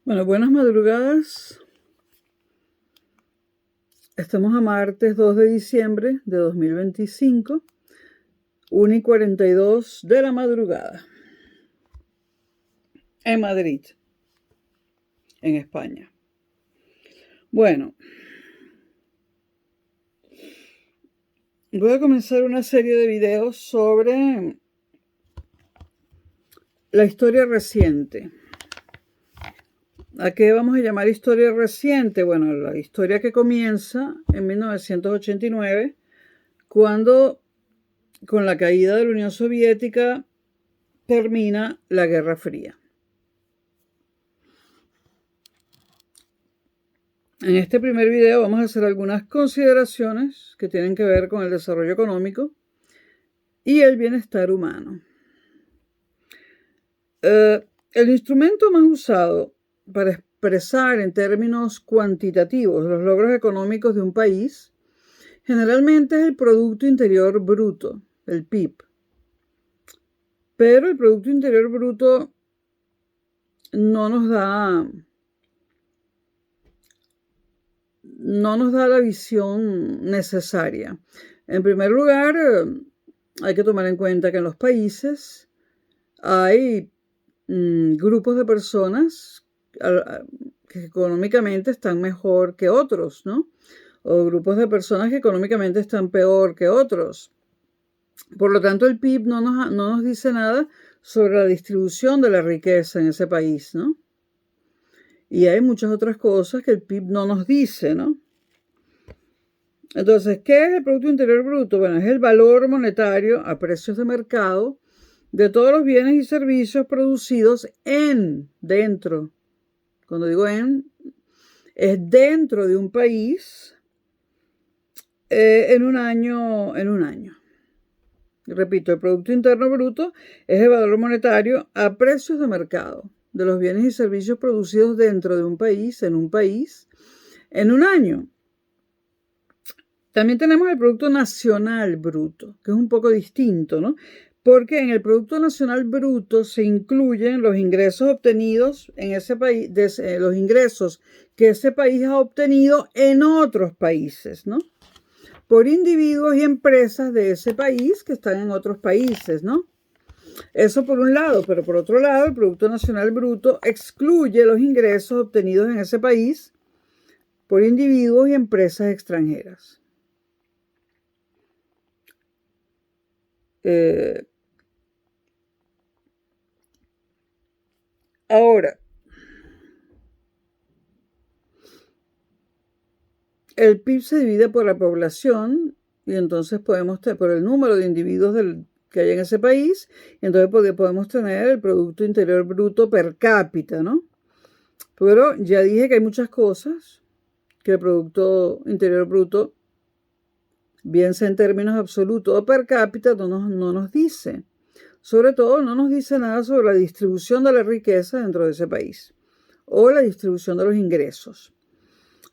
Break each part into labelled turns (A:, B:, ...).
A: Bueno, buenas madrugadas. Estamos a martes 2 de diciembre de 2025, 1:42 de la madrugada, en Madrid, en España. Bueno, voy a comenzar una serie de videos sobre la historia reciente. ¿A qué vamos a llamar historia reciente? Bueno, la historia que comienza en 1989, cuando con la caída de la Unión Soviética termina la Guerra Fría. En este primer video vamos a hacer algunas consideraciones que tienen que ver con el desarrollo económico y el bienestar humano. El instrumento más usado para expresar en términos cuantitativos los logros económicos de un país generalmente es el Producto Interior Bruto, el PIB. Pero el Producto Interior Bruto no nos da la visión necesaria. En primer lugar, hay que tomar en cuenta que en los países hay grupos de personas que económicamente están mejor que otros, ¿no? O grupos de personas que económicamente están peor que otros. Por lo tanto, el PIB no nos dice nada sobre la distribución de la riqueza en ese país, ¿no? Y hay muchas otras cosas que el PIB no nos dice, ¿no? Entonces, ¿qué es el Producto Interior Bruto? Bueno, es el valor monetario a precios de mercado de todos los bienes y servicios producidos dentro. Cuando digo es dentro de un país en un año. Repito, el Producto Interno Bruto es el valor monetario a precios de mercado de los bienes y servicios producidos dentro de un país, en un año. También tenemos el Producto Nacional Bruto, que es un poco distinto, ¿no? Porque en el Producto Nacional Bruto se incluyen los ingresos obtenidos en ese país, los ingresos que ese país ha obtenido en otros países, ¿no? Por individuos y empresas de ese país que están en otros países, ¿no? Eso por un lado, pero por otro lado, el Producto Nacional Bruto excluye los ingresos obtenidos en ese país por individuos y empresas extranjeras. Ahora, el PIB se divide por la población y entonces podemos tener por el número de individuos que hay en ese país, y entonces podemos tener el Producto Interior Bruto per cápita, ¿no? Pero ya dije que hay muchas cosas que el Producto Interior Bruto, bien sea en términos absolutos o per cápita, no nos dice. Sobre todo, no nos dice nada sobre la distribución de la riqueza dentro de ese país o la distribución de los ingresos.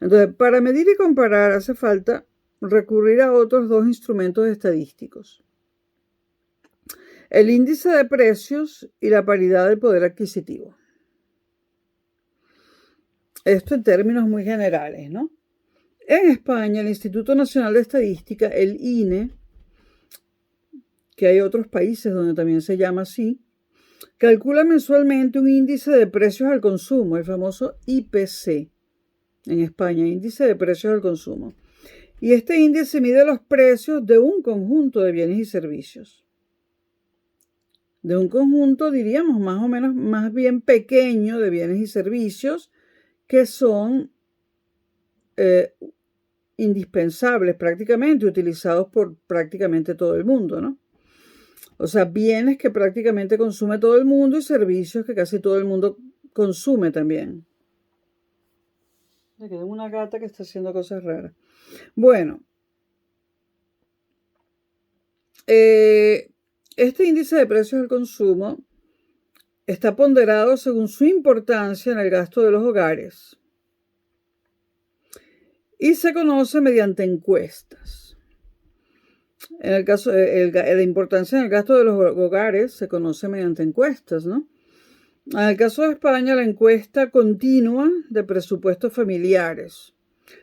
A: Entonces, para medir y comparar hace falta recurrir a otros dos instrumentos estadísticos: el índice de precios y la paridad del poder adquisitivo. Esto en términos muy generales, ¿no? En España, el Instituto Nacional de Estadística, el INE, que hay otros países donde también se llama así, calcula mensualmente un índice de precios al consumo, el famoso IPC. En España, índice de precios al consumo. Y este índice mide los precios de un conjunto de bienes y servicios. De un conjunto, diríamos, más o menos, más bien pequeño de bienes y servicios que son indispensables prácticamente, utilizados por prácticamente todo el mundo, ¿no? O sea, bienes que prácticamente consume todo el mundo y servicios que casi todo el mundo consume también. Me quedé una gata que está haciendo cosas raras. Bueno, este índice de precios al consumo está ponderado según su importancia en el gasto de los hogares y se conoce mediante encuestas. En el caso de la importancia en el gasto de los hogares se conoce mediante encuestas, ¿no? En el caso de España, la encuesta continua de presupuestos familiares,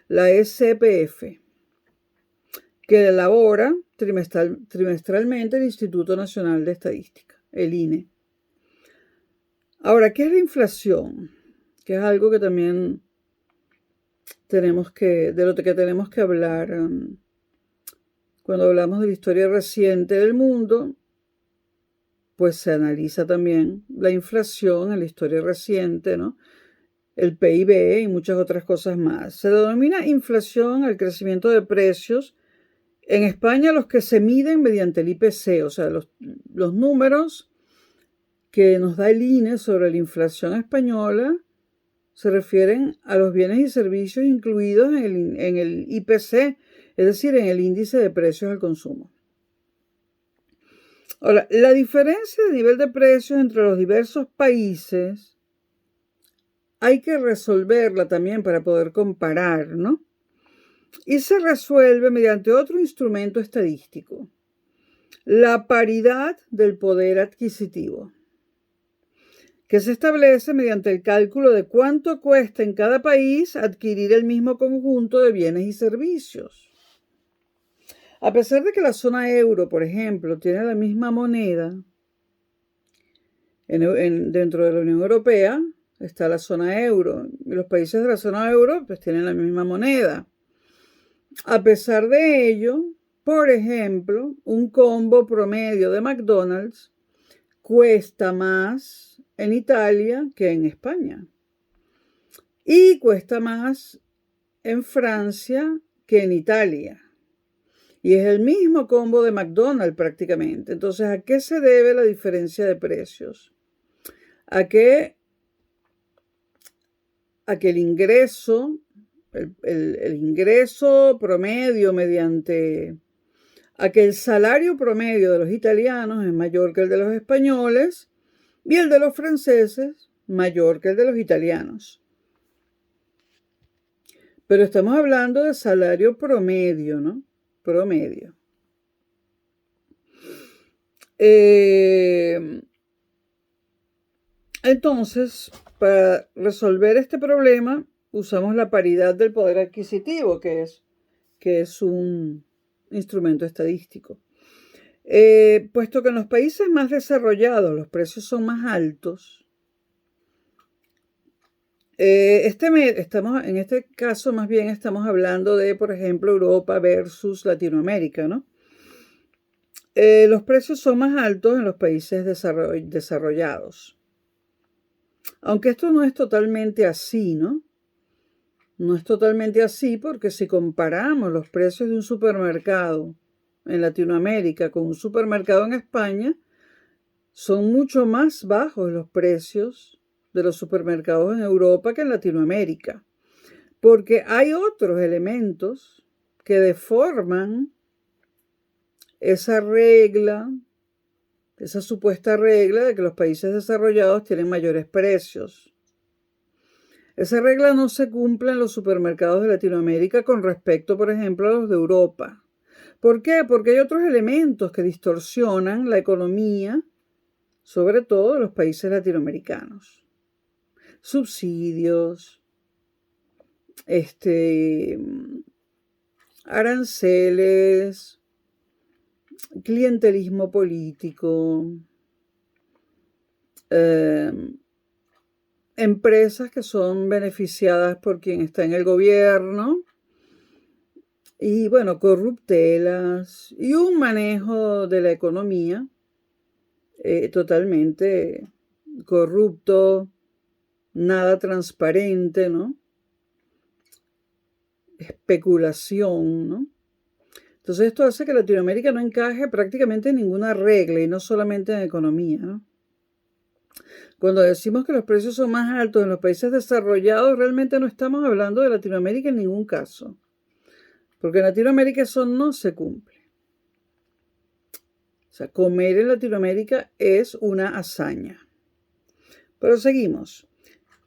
A: la SPF, que elabora trimestralmente el Instituto Nacional de Estadística, el INE. Ahora, ¿qué es la inflación? Que es algo que también de lo que tenemos que hablar cuando hablamos de la historia reciente del mundo. Pues se analiza también la inflación en la historia reciente, ¿no? El PIB y muchas otras cosas más. Se denomina inflación al crecimiento de precios. En España los que se miden mediante el IPC, o sea, los números que nos da el INE sobre la inflación española se refieren a los bienes y servicios incluidos en el IPC, es decir, en el índice de precios al consumo. Ahora, la diferencia de nivel de precios entre los diversos países hay que resolverla también para poder comparar, ¿no? Y se resuelve mediante otro instrumento estadístico, la paridad del poder adquisitivo, que se establece mediante el cálculo de cuánto cuesta en cada país adquirir el mismo conjunto de bienes y servicios. A pesar de que la zona euro, por ejemplo, tiene la misma moneda, dentro de la Unión Europea está la zona euro, y los países de la zona euro pues tienen la misma moneda. A pesar de ello, por ejemplo, un combo promedio de McDonald's cuesta más en Italia que en España. Y cuesta más en Francia que en Italia. Y es el mismo combo de McDonald's prácticamente. Entonces, ¿a qué se debe la diferencia de precios? A que el ingreso, el ingreso promedio a que el salario promedio de los italianos es mayor que el de los españoles y el de los franceses mayor que el de los italianos. Pero estamos hablando de salario promedio, ¿no? Promedio. Entonces, para resolver este problema, usamos la paridad del poder adquisitivo, que es un instrumento estadístico. Puesto que en los países más desarrollados los precios son más altos, en este caso más bien estamos hablando de, por ejemplo, Europa versus Latinoamérica, ¿no? Los precios son más altos en los países desarrollados. Aunque esto no es totalmente así, ¿no? No es totalmente así porque si comparamos los precios de un supermercado en Latinoamérica con un supermercado en España, son mucho más bajos los precios de los supermercados en Europa que en Latinoamérica, porque hay otros elementos que deforman esa regla, esa supuesta regla de que los países desarrollados tienen mayores precios. Esa regla no se cumple en los supermercados de Latinoamérica con respecto, por ejemplo, a los de Europa. ¿Por qué? Porque hay otros elementos que distorsionan la economía, sobre todo de los países latinoamericanos. Subsidios, aranceles, clientelismo político, empresas que son beneficiadas por quien está en el gobierno y, bueno, corruptelas y un manejo de la economía totalmente corrupto, nada transparente, ¿no? Especulación, ¿no? Entonces esto hace que Latinoamérica no encaje prácticamente en ninguna regla y no solamente en economía, ¿no? Cuando decimos que los precios son más altos en los países desarrollados, realmente no estamos hablando de Latinoamérica en ningún caso, porque en Latinoamérica eso no se cumple. O sea, comer en Latinoamérica es una hazaña. Pero seguimos.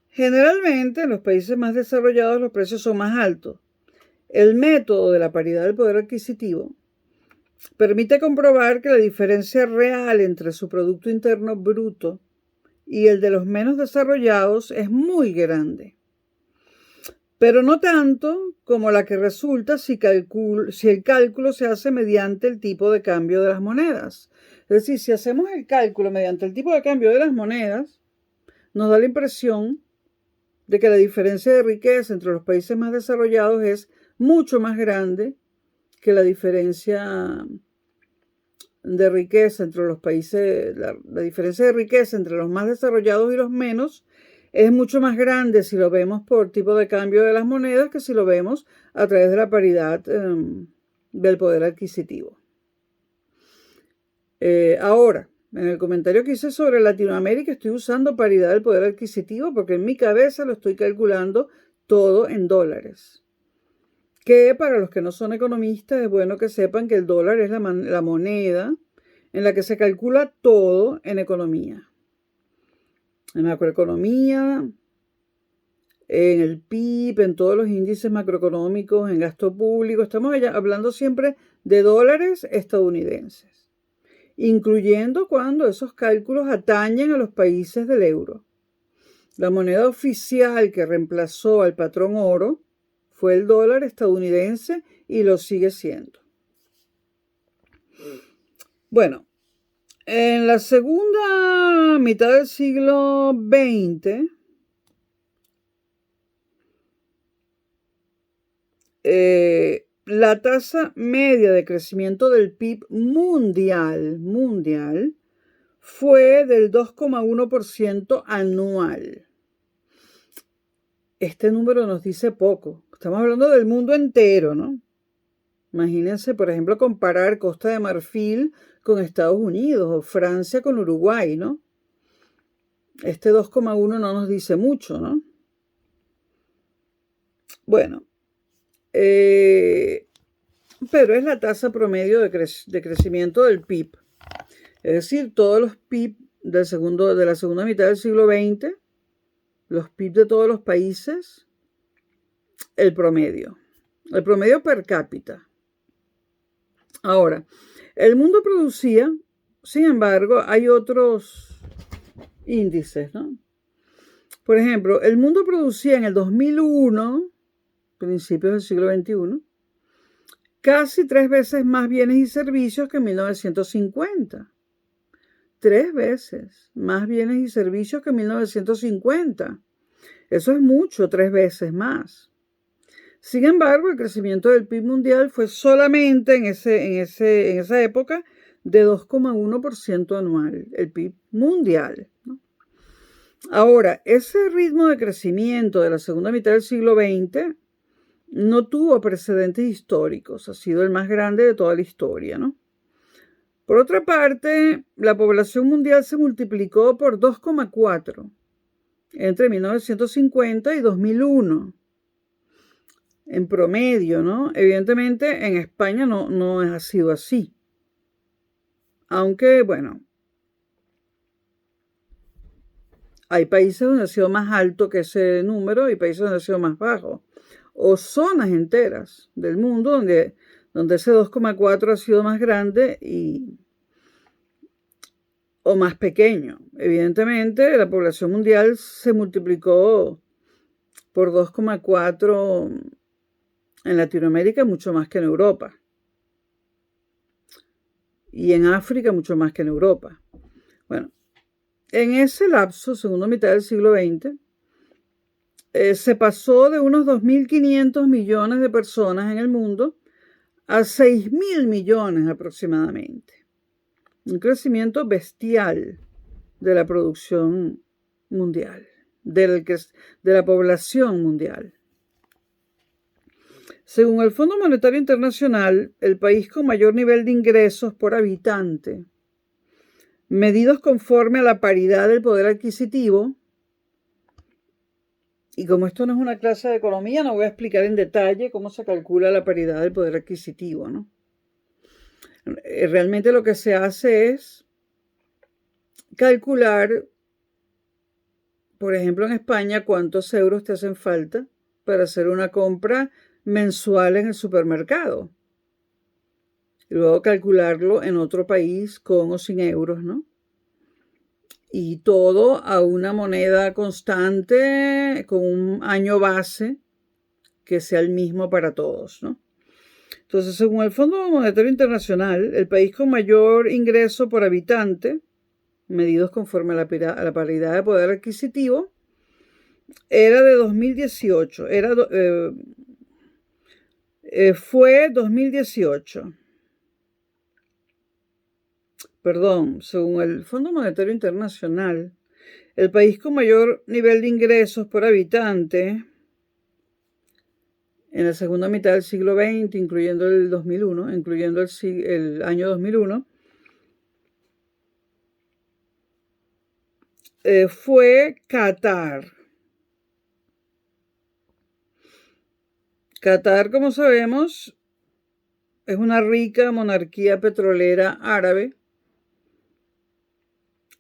A: Generalmente en los países más desarrollados los precios son más altos. El método de la paridad del poder adquisitivo permite comprobar que la diferencia real entre su Producto Interno Bruto y el de los menos desarrollados es muy grande, pero no tanto como la que resulta si el cálculo se hace mediante el tipo de cambio de las monedas. Es decir, si hacemos el cálculo mediante el tipo de cambio de las monedas, nos da la impresión de que la diferencia de riqueza entre los países más desarrollados es mucho más grande que la diferencia de riqueza entre los países, la diferencia de riqueza entre los más desarrollados y los menos es mucho más grande si lo vemos por tipo de cambio de las monedas que si lo vemos a través de la paridad del poder adquisitivo. Ahora, en el comentario que hice sobre Latinoamérica estoy usando paridad del poder adquisitivo porque en mi cabeza lo estoy calculando todo en dólares. Que para los que no son economistas es bueno que sepan que el dólar es la moneda en la que se calcula todo en economía. En macroeconomía, en el PIB, en todos los índices macroeconómicos, en gasto público. Estamos hablando siempre de dólares estadounidenses, incluyendo cuando esos cálculos atañen a los países del euro. La moneda oficial que reemplazó al patrón oro fue el dólar estadounidense y lo sigue siendo. Bueno, en la segunda mitad del siglo XX, la tasa media de crecimiento del PIB mundial fue del 2,1% anual. Este número nos dice poco. Estamos hablando del mundo entero, ¿no? Imagínense, por ejemplo, comparar Costa de Marfil con Estados Unidos o Francia con Uruguay, ¿no? Este 2,1 no nos dice mucho, ¿no? Bueno, pero es la tasa promedio de crecimiento del PIB. Es decir, todos los PIB de la segunda mitad del siglo XX, los PIB de todos los países, el promedio per cápita. Ahora, el mundo producía, sin embargo, hay otros índices, ¿no? Por ejemplo, el mundo producía en el 2001, principios del siglo XXI, casi 3 veces más bienes y servicios que en 1950. 3 veces más bienes y servicios que en 1950. Eso es mucho, 3 veces más. Sin embargo, el crecimiento del PIB mundial fue solamente en esa época de 2,1% anual, el PIB mundial, ¿no? Ahora, ese ritmo de crecimiento de la segunda mitad del siglo XX no tuvo precedentes históricos, ha sido el más grande de toda la historia, ¿no? Por otra parte, la población mundial se multiplicó por 2,4 entre 1950 y 2001. En promedio, ¿no? Evidentemente en España no ha sido así. Aunque, bueno, hay países donde ha sido más alto que ese número y países donde ha sido más bajo. O zonas enteras del mundo donde ese 2,4 ha sido más grande o más pequeño. Evidentemente, la población mundial se multiplicó por 2,4 en Latinoamérica mucho más que en Europa. Y en África mucho más que en Europa. Bueno, en ese lapso, segunda mitad del siglo XX, se pasó de unos 2.500 millones de personas en el mundo a 6.000 millones aproximadamente. Un crecimiento bestial de la producción mundial, de la población mundial. Según el Fondo Monetario Internacional, el país con mayor nivel de ingresos por habitante, medidos conforme a la paridad del poder adquisitivo, y como esto no es una clase de economía, no voy a explicar en detalle cómo se calcula la paridad del poder adquisitivo, ¿no? Realmente lo que se hace es calcular, por ejemplo, en España, cuántos euros te hacen falta para hacer una compra mensual en el supermercado. Y luego calcularlo en otro país con o sin euros, ¿no? y todo a una moneda constante con un año base que sea el mismo para todos, ¿no? Entonces, según el Fondo Monetario Internacional, el país con mayor ingreso por habitante, medidos conforme a la paridad de poder adquisitivo, era de 2018, fue 2018. Perdón, según el Fondo Monetario Internacional, el país con mayor nivel de ingresos por habitante en la segunda mitad del siglo XX, incluyendo el 2001, incluyendo el año 2001, fue Qatar. Qatar, como sabemos, es una rica monarquía petrolera árabe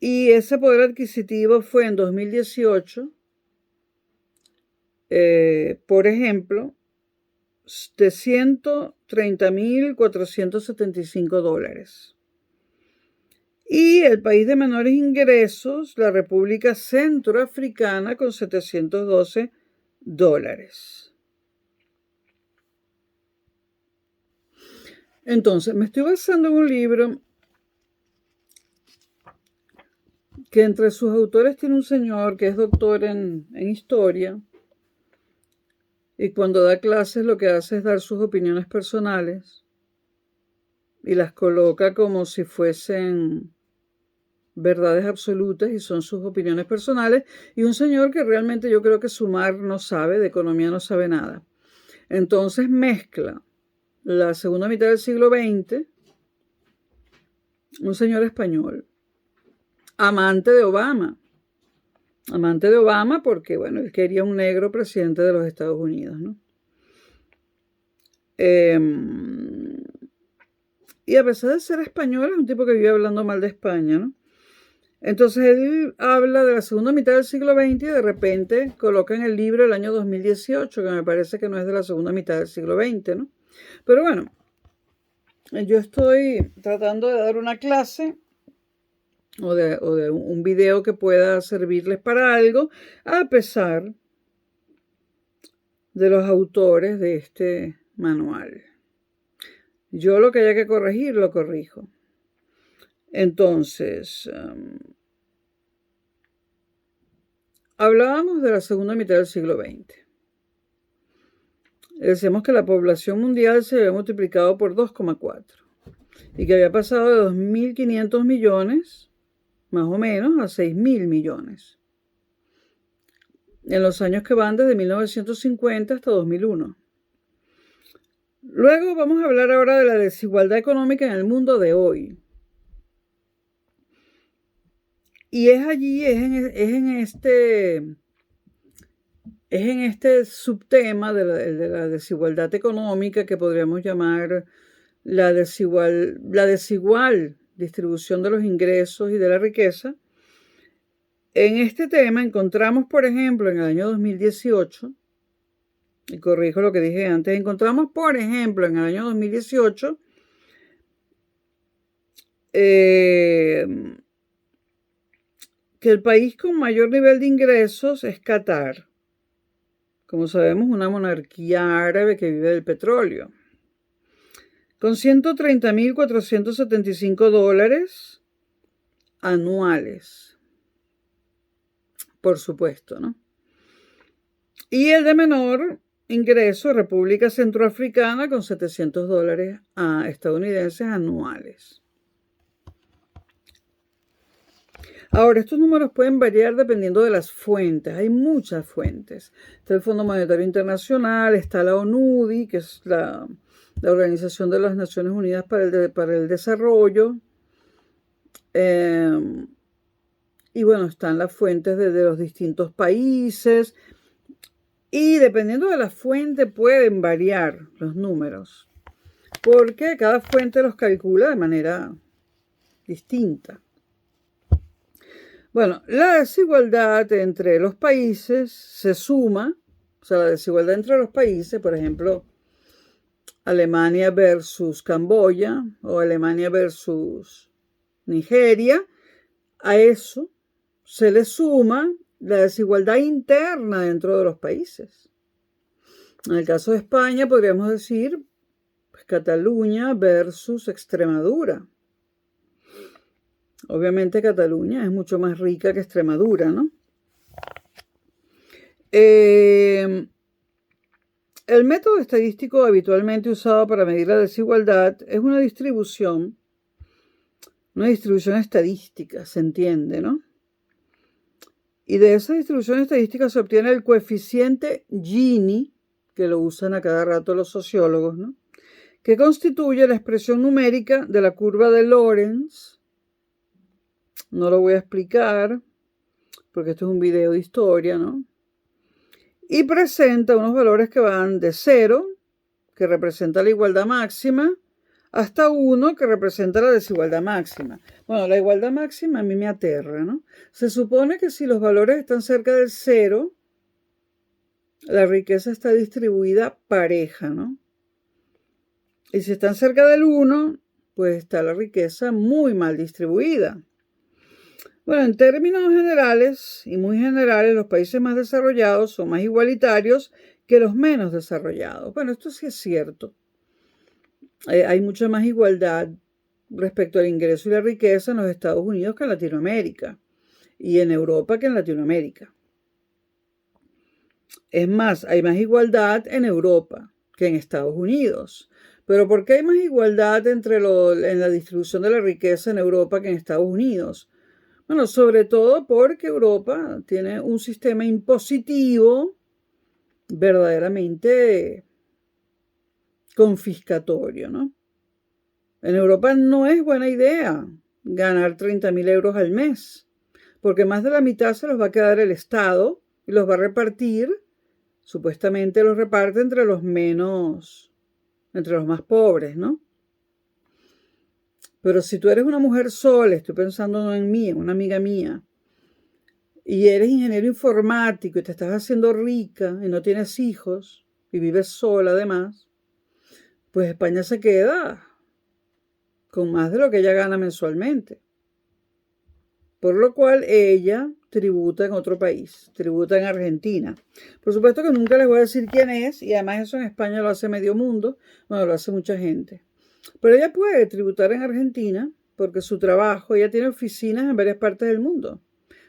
A: y ese poder adquisitivo fue en 2018, por ejemplo, de $130.475. Y el país de menores ingresos, la República Centroafricana, con $712. Entonces, me estoy basando en un libro que entre sus autores tiene un señor que es doctor en historia, y cuando da clases lo que hace es dar sus opiniones personales y las coloca como si fuesen verdades absolutas y son sus opiniones personales, y un señor que realmente yo creo que sumar no sabe, de economía no sabe nada. Entonces mezcla la segunda mitad del siglo XX, un señor español, amante de Obama porque, bueno, él quería un negro presidente de los Estados Unidos, ¿no? Y a pesar de ser español, es un tipo que vive hablando mal de España, ¿no? Entonces él habla de la segunda mitad del siglo XX y de repente coloca en el libro el año 2018, que me parece que no es de la segunda mitad del siglo XX, ¿no? Pero bueno, yo estoy tratando de dar una clase o de un video que pueda servirles para algo, a pesar de los autores de este manual. Yo lo que haya que corregir, lo corrijo. Entonces, hablábamos de la segunda mitad del siglo XX. Decíamos que la población mundial se había multiplicado por 2,4 y que había pasado de 2.500 millones, más o menos, a 6.000 millones. En los años que van desde 1950 hasta 2001. Luego vamos a hablar ahora de la desigualdad económica en el mundo de hoy. Y es en este subtema de la desigualdad económica, que podríamos llamar la desigual distribución de los ingresos y de la riqueza. En este tema encontramos, por ejemplo, en el año 2018, y corrijo lo que dije antes, encontramos, por ejemplo, en el año 2018, que el país con mayor nivel de ingresos es Qatar. Como sabemos, una monarquía árabe que vive del petróleo. Con $130.475 anuales. Por supuesto, ¿no? Y el de menor ingreso, República Centroafricana, con $700 estadounidenses anuales. Ahora, estos números pueden variar dependiendo de las fuentes. Hay muchas fuentes. Está el Fondo Monetario Internacional, está la ONUDI, que es la Organización de las Naciones Unidas para el Desarrollo. Y bueno, están las fuentes de los distintos países. Y dependiendo de la fuente pueden variar los números, porque cada fuente los calcula de manera distinta. Bueno, la desigualdad entre los países se suma, o sea, la desigualdad entre los países, por ejemplo, Alemania versus Camboya o Alemania versus Nigeria, a eso se le suma la desigualdad interna dentro de los países. En el caso de España podríamos decir pues, Cataluña versus Extremadura. Obviamente Cataluña es mucho más rica que Extremadura, ¿no? El método estadístico habitualmente usado para medir la desigualdad es una distribución estadística, se entiende, ¿no? Y de esa distribución estadística se obtiene el coeficiente Gini, que lo usan a cada rato los sociólogos, ¿no? Que constituye la expresión numérica de la curva de Lorenz. No lo voy a explicar, porque esto es un video de historia, ¿no? Y presenta unos valores que van de 0, que representa la igualdad máxima, hasta 1, que representa la desigualdad máxima. Bueno, la igualdad máxima a mí me aterra, ¿no? Se supone que si los valores están cerca del 0, la riqueza está distribuida pareja, ¿no? Y si están cerca del 1, pues está la riqueza muy mal distribuida. Bueno, en términos generales y muy generales, los países más desarrollados son más igualitarios que los menos desarrollados. Bueno, esto sí es cierto. Hay mucha más igualdad respecto al ingreso y la riqueza en los Estados Unidos que en Latinoamérica y en Europa que en Latinoamérica. Es más, hay más igualdad en Europa que en Estados Unidos. Pero ¿por qué hay más igualdad en la distribución de la riqueza en Europa que en Estados Unidos? Bueno, sobre todo porque Europa tiene un sistema impositivo verdaderamente confiscatorio, ¿no? En Europa no es buena idea ganar 30.000 euros al mes, porque más de la mitad se los va a quedar el Estado y los va a repartir, supuestamente los reparte entre los más pobres, ¿no? Pero si tú eres una mujer sola, estoy pensando no en mí, en una amiga mía, y eres ingeniero informático y te estás haciendo rica y no tienes hijos y vives sola además, pues España se queda con más de lo que ella gana mensualmente. Por lo cual ella tributa en otro país, tributa en Argentina. Por supuesto que nunca les voy a decir quién es, y además eso en España lo hace medio mundo, bueno, lo hace mucha gente. Pero ella puede tributar en Argentina porque su trabajo, ella tiene oficinas en varias partes del mundo.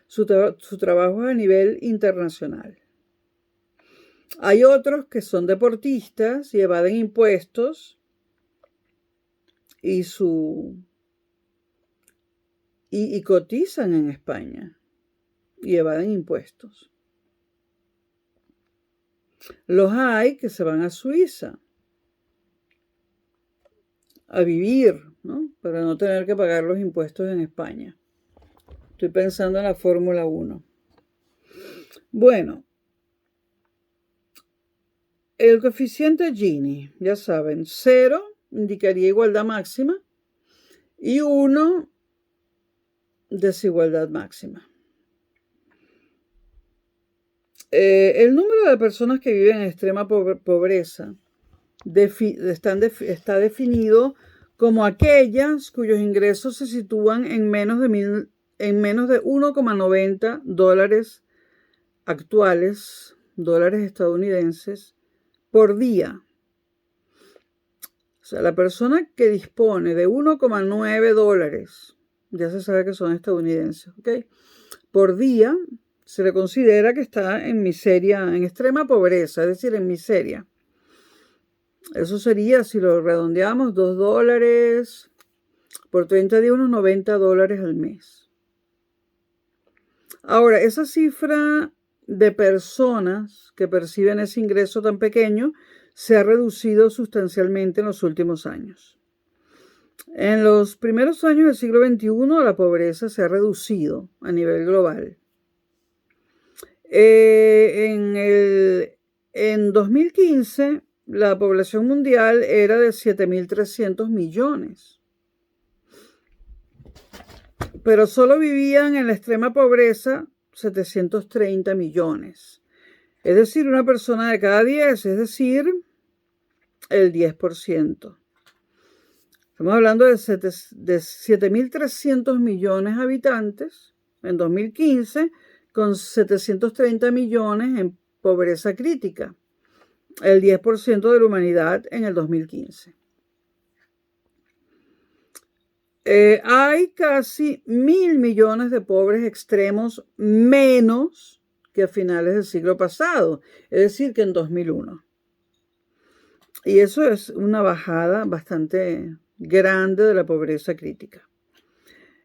A: Su trabajo es a nivel internacional. Hay otros que son deportistas y evaden impuestos y cotizan en España y evaden impuestos. Los hay que se van a Suiza a vivir, ¿no? Para no tener que pagar los impuestos en España. Estoy pensando en la Fórmula 1. Bueno, el coeficiente Gini, ya saben, 0 indicaría igualdad máxima y 1 desigualdad máxima. El número de personas que viven en extrema pobreza está definido como aquellas cuyos ingresos se sitúan en menos de 1,90 dólares actuales, dólares estadounidenses, por día. O sea, la persona que dispone de 1,9 dólares, ya se sabe que son estadounidenses, ¿ok? Por día se le considera que está en miseria, en extrema pobreza, es decir, en miseria. Eso sería, si lo redondeamos, 2 dólares por 30 días, unos 90 dólares al mes. Ahora, esa cifra de personas que perciben ese ingreso tan pequeño se ha reducido sustancialmente en los últimos años. En los primeros años del siglo XXI, la pobreza se ha reducido a nivel global. En 2015, la población mundial era de 7.300 millones. Pero solo vivían en la extrema pobreza 730 millones. Es decir, una persona de cada 10, es decir, el 10%. Estamos hablando de 7.300 millones de habitantes en 2015 con 730 millones en pobreza crítica, el 10% de la humanidad en el 2015. Hay casi 1.000 millones de pobres extremos menos que a finales del siglo pasado, es decir, que en 2001. Y eso es una bajada bastante grande de la pobreza crítica.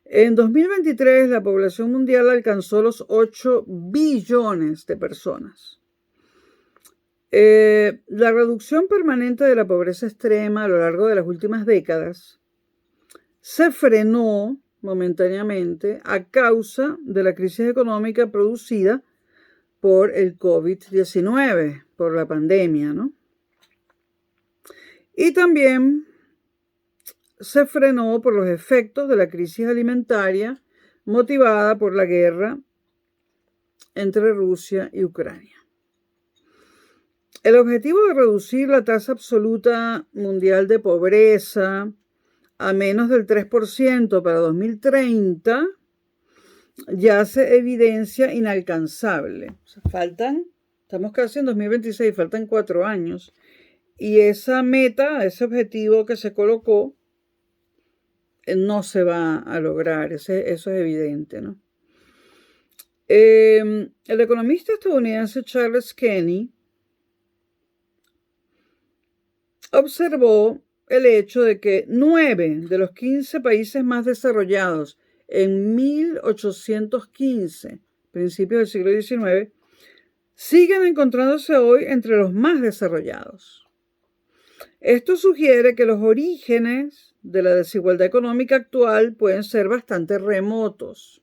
A: En 2023, la población mundial alcanzó los 8 billones de personas. La reducción permanente de la pobreza extrema a lo largo de las últimas décadas se frenó momentáneamente a causa de la crisis económica producida por el COVID-19, por la pandemia, ¿no? Y también se frenó por los efectos de la crisis alimentaria motivada por la guerra entre Rusia y Ucrania. El objetivo de reducir la tasa absoluta mundial de pobreza a menos del 3% para 2030 ya se evidencia inalcanzable. O sea, estamos casi en 2026, faltan 4 años. Y esa meta, ese objetivo que se colocó, no se va a lograr, eso es evidente, ¿no? El economista estadounidense Charles Kenny observó el hecho de que 9 de los 15 países más desarrollados en 1815, principios del siglo XIX, siguen encontrándose hoy entre los más desarrollados. Esto sugiere que los orígenes de la desigualdad económica actual pueden ser bastante remotos.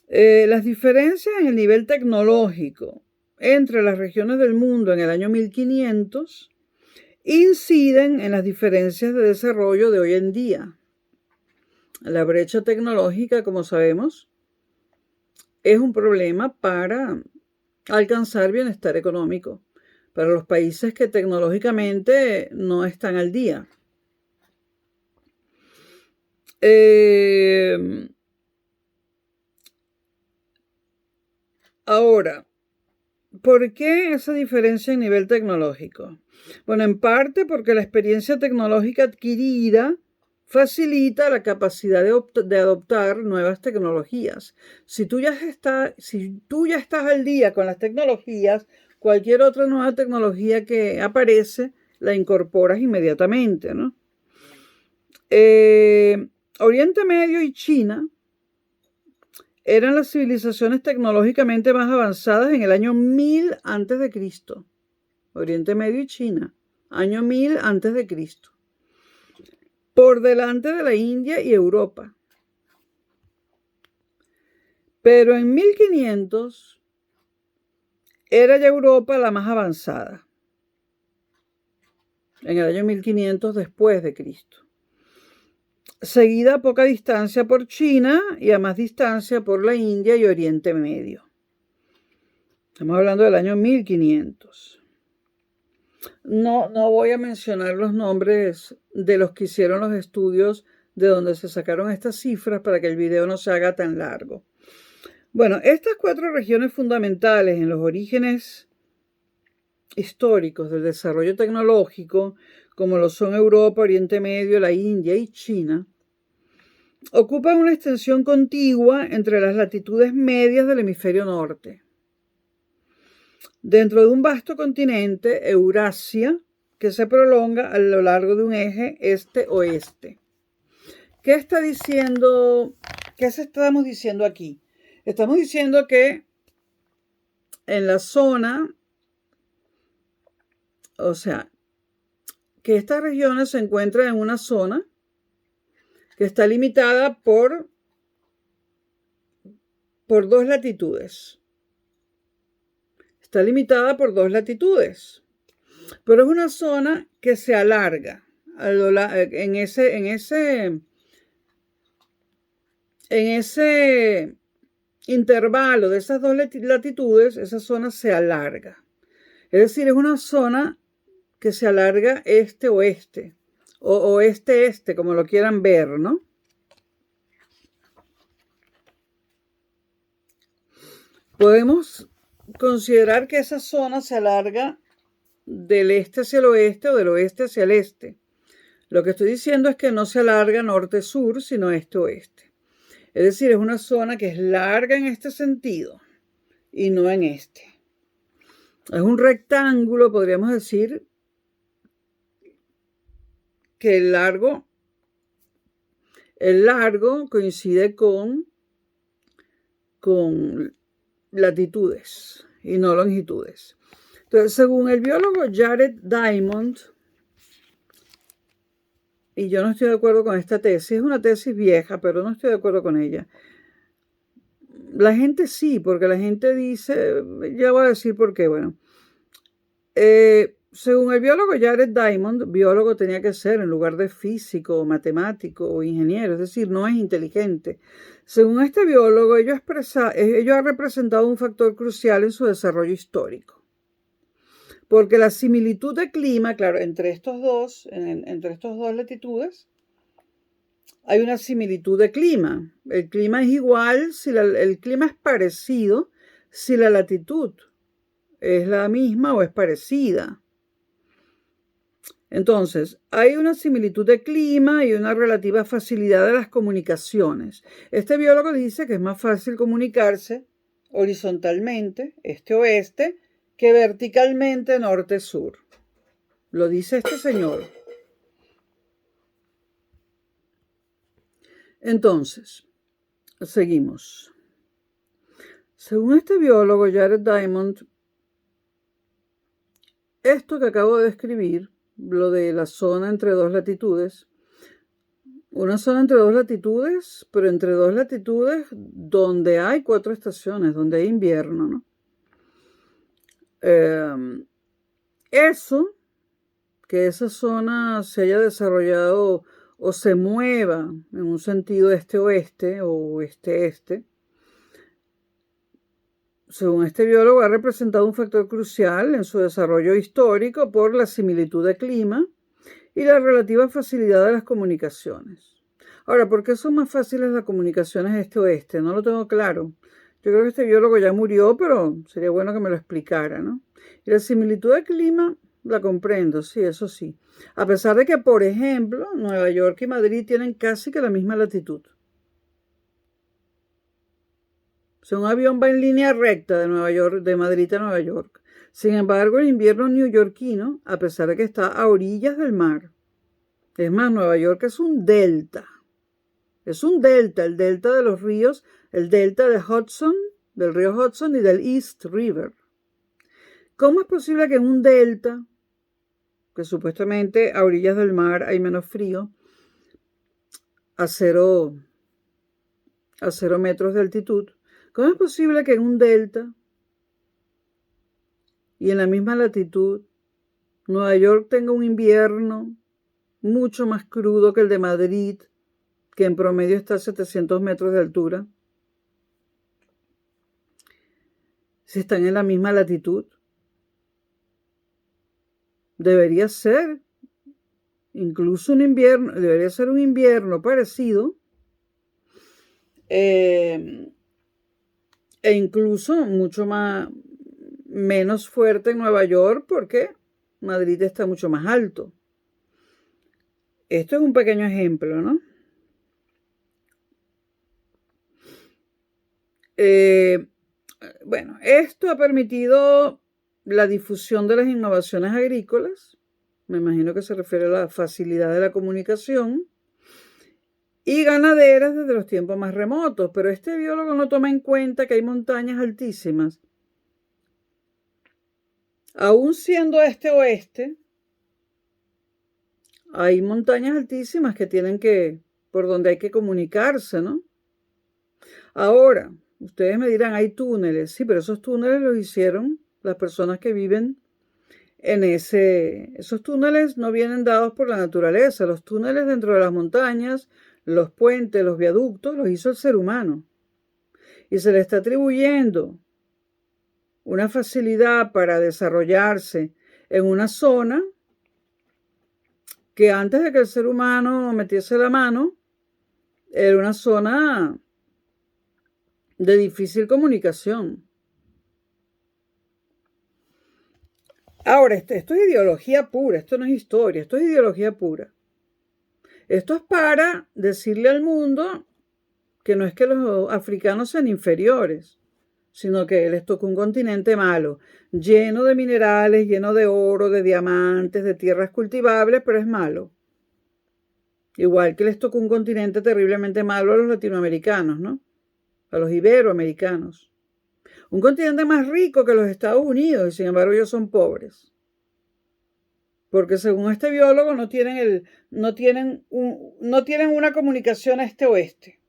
A: Las diferencias en el nivel tecnológico entre las regiones del mundo en el año 1500 inciden en las diferencias de desarrollo de hoy en día. La brecha tecnológica, como sabemos, es un problema para alcanzar bienestar económico para los países que tecnológicamente no están al día. Ahora, ¿por qué esa diferencia en nivel tecnológico? Bueno, en parte porque la experiencia tecnológica adquirida facilita la capacidad de adoptar nuevas tecnologías. Si tú ya estás al día con las tecnologías, cualquier otra nueva tecnología que aparece la incorporas inmediatamente, ¿no? Oriente Medio y China eran las civilizaciones tecnológicamente más avanzadas en el año 1000 antes de Cristo. Oriente Medio y China, año 1000 antes de Cristo. Por delante de la India y Europa. Pero en 1500 era ya Europa la más avanzada. En el año 1500 después de Cristo. Seguida a poca distancia por China y a más distancia por la India y Oriente Medio. Estamos hablando del año 1500. No voy a mencionar los nombres de los que hicieron los estudios de donde se sacaron estas cifras para que el video no se haga tan largo. Bueno, estas 4 regiones fundamentales en los orígenes históricos del desarrollo tecnológico, como lo son Europa, Oriente Medio, la India y China, ocupan una extensión contigua entre las latitudes medias del hemisferio norte. Dentro de un vasto continente, Eurasia, que se prolonga a lo largo de un eje este-oeste. ¿Qué estamos diciendo aquí? Estamos diciendo que en la zona, o sea, que estas regiones se encuentran en una zona que está limitada por 2 latitudes. Está limitada por 2 latitudes, pero es una zona que se alarga en ese intervalo de esas 2 latitudes. Esa zona se alarga, es decir, es una zona que se alarga este-oeste o oeste-este, como lo quieran ver, ¿no? Podemos considerar que esa zona se alarga del este hacia el oeste o del oeste hacia el este. Lo que estoy diciendo es que no se alarga norte-sur, sino este-oeste. Es decir, es una zona que es larga en este sentido y no en este. Es un rectángulo, podríamos decir que el largo coincide con latitudes y no longitudes. Entonces, según el biólogo Jared Diamond, y yo no estoy de acuerdo con esta tesis, es una tesis vieja, pero no estoy de acuerdo con ella. La gente sí, porque la gente dice, ya voy a decir por qué, bueno. Según el biólogo Jared Diamond, biólogo tenía que ser en lugar de físico, matemático o ingeniero, es decir, no es inteligente. Según este biólogo, ello ha representado un factor crucial en su desarrollo histórico. Porque la similitud de clima, claro, entre estos dos latitudes, hay una similitud de clima. El clima es igual, el clima es parecido si la latitud es la misma o es parecida. Entonces, hay una similitud de clima y una relativa facilidad de las comunicaciones. Este biólogo dice que es más fácil comunicarse horizontalmente, este-oeste, que verticalmente norte-sur. Lo dice este señor. Entonces, seguimos. Según este biólogo, Jared Diamond, esto que acabo de describir, lo de la zona entre dos latitudes, una zona entre dos latitudes, pero entre dos latitudes donde hay 4 estaciones, donde hay invierno, ¿no? Que esa zona se haya desarrollado o se mueva en un sentido este-oeste o oeste-este, según este biólogo, ha representado un factor crucial en su desarrollo histórico por la similitud de clima y la relativa facilidad de las comunicaciones. Ahora, ¿por qué son más fáciles las comunicaciones este-oeste? No lo tengo claro. Yo creo que este biólogo ya murió, pero sería bueno que me lo explicara, ¿no? Y la similitud de clima la comprendo, sí, eso sí. A pesar de que, por ejemplo, Nueva York y Madrid tienen casi que la misma latitud. O sea, un avión va en línea recta de Madrid a Nueva York. Sin embargo, el invierno neoyorquino, a pesar de que está a orillas del mar, es más, Nueva York es un delta. Es un delta, el delta de los ríos, el delta de Hudson, del río Hudson y del East River. ¿Cómo es posible que en un delta, que supuestamente a orillas del mar hay menos frío, a 0 metros de altitud, cómo es posible que en un delta y en la misma latitud Nueva York tenga un invierno mucho más crudo que el de Madrid, que en promedio está a 700 metros de altura? Si están en la misma latitud, debería ser incluso un invierno, debería ser un invierno parecido, e incluso mucho menos fuerte en Nueva York, porque Madrid está mucho más alto. Esto es un pequeño ejemplo, ¿no? Bueno, esto ha permitido la difusión de las innovaciones agrícolas, me imagino que se refiere a la facilidad de la comunicación, y ganaderas desde los tiempos más remotos, pero este biólogo no toma en cuenta que hay montañas altísimas. Aún siendo este-oeste, hay montañas altísimas por donde hay que comunicarse, ¿no? Ahora, ustedes me dirán, hay túneles, sí, pero esos túneles los hicieron las personas que viven en esos túneles no vienen dados por la naturaleza. Los túneles dentro de las montañas, los puentes, los viaductos, los hizo el ser humano. Y se le está atribuyendo una facilidad para desarrollarse en una zona que antes de que el ser humano metiese la mano, era una zona de difícil comunicación. Ahora, esto es ideología pura, esto no es historia, esto es ideología pura. Esto es para decirle al mundo que no es que los africanos sean inferiores, sino que les tocó un continente malo, lleno de minerales, lleno de oro, de diamantes, de tierras cultivables, pero es malo. Igual que les tocó un continente terriblemente malo a los latinoamericanos, ¿no? A los iberoamericanos. Un continente más rico que los Estados Unidos, y sin embargo ellos son pobres. Porque según este biólogo no tienen una comunicación este-oeste.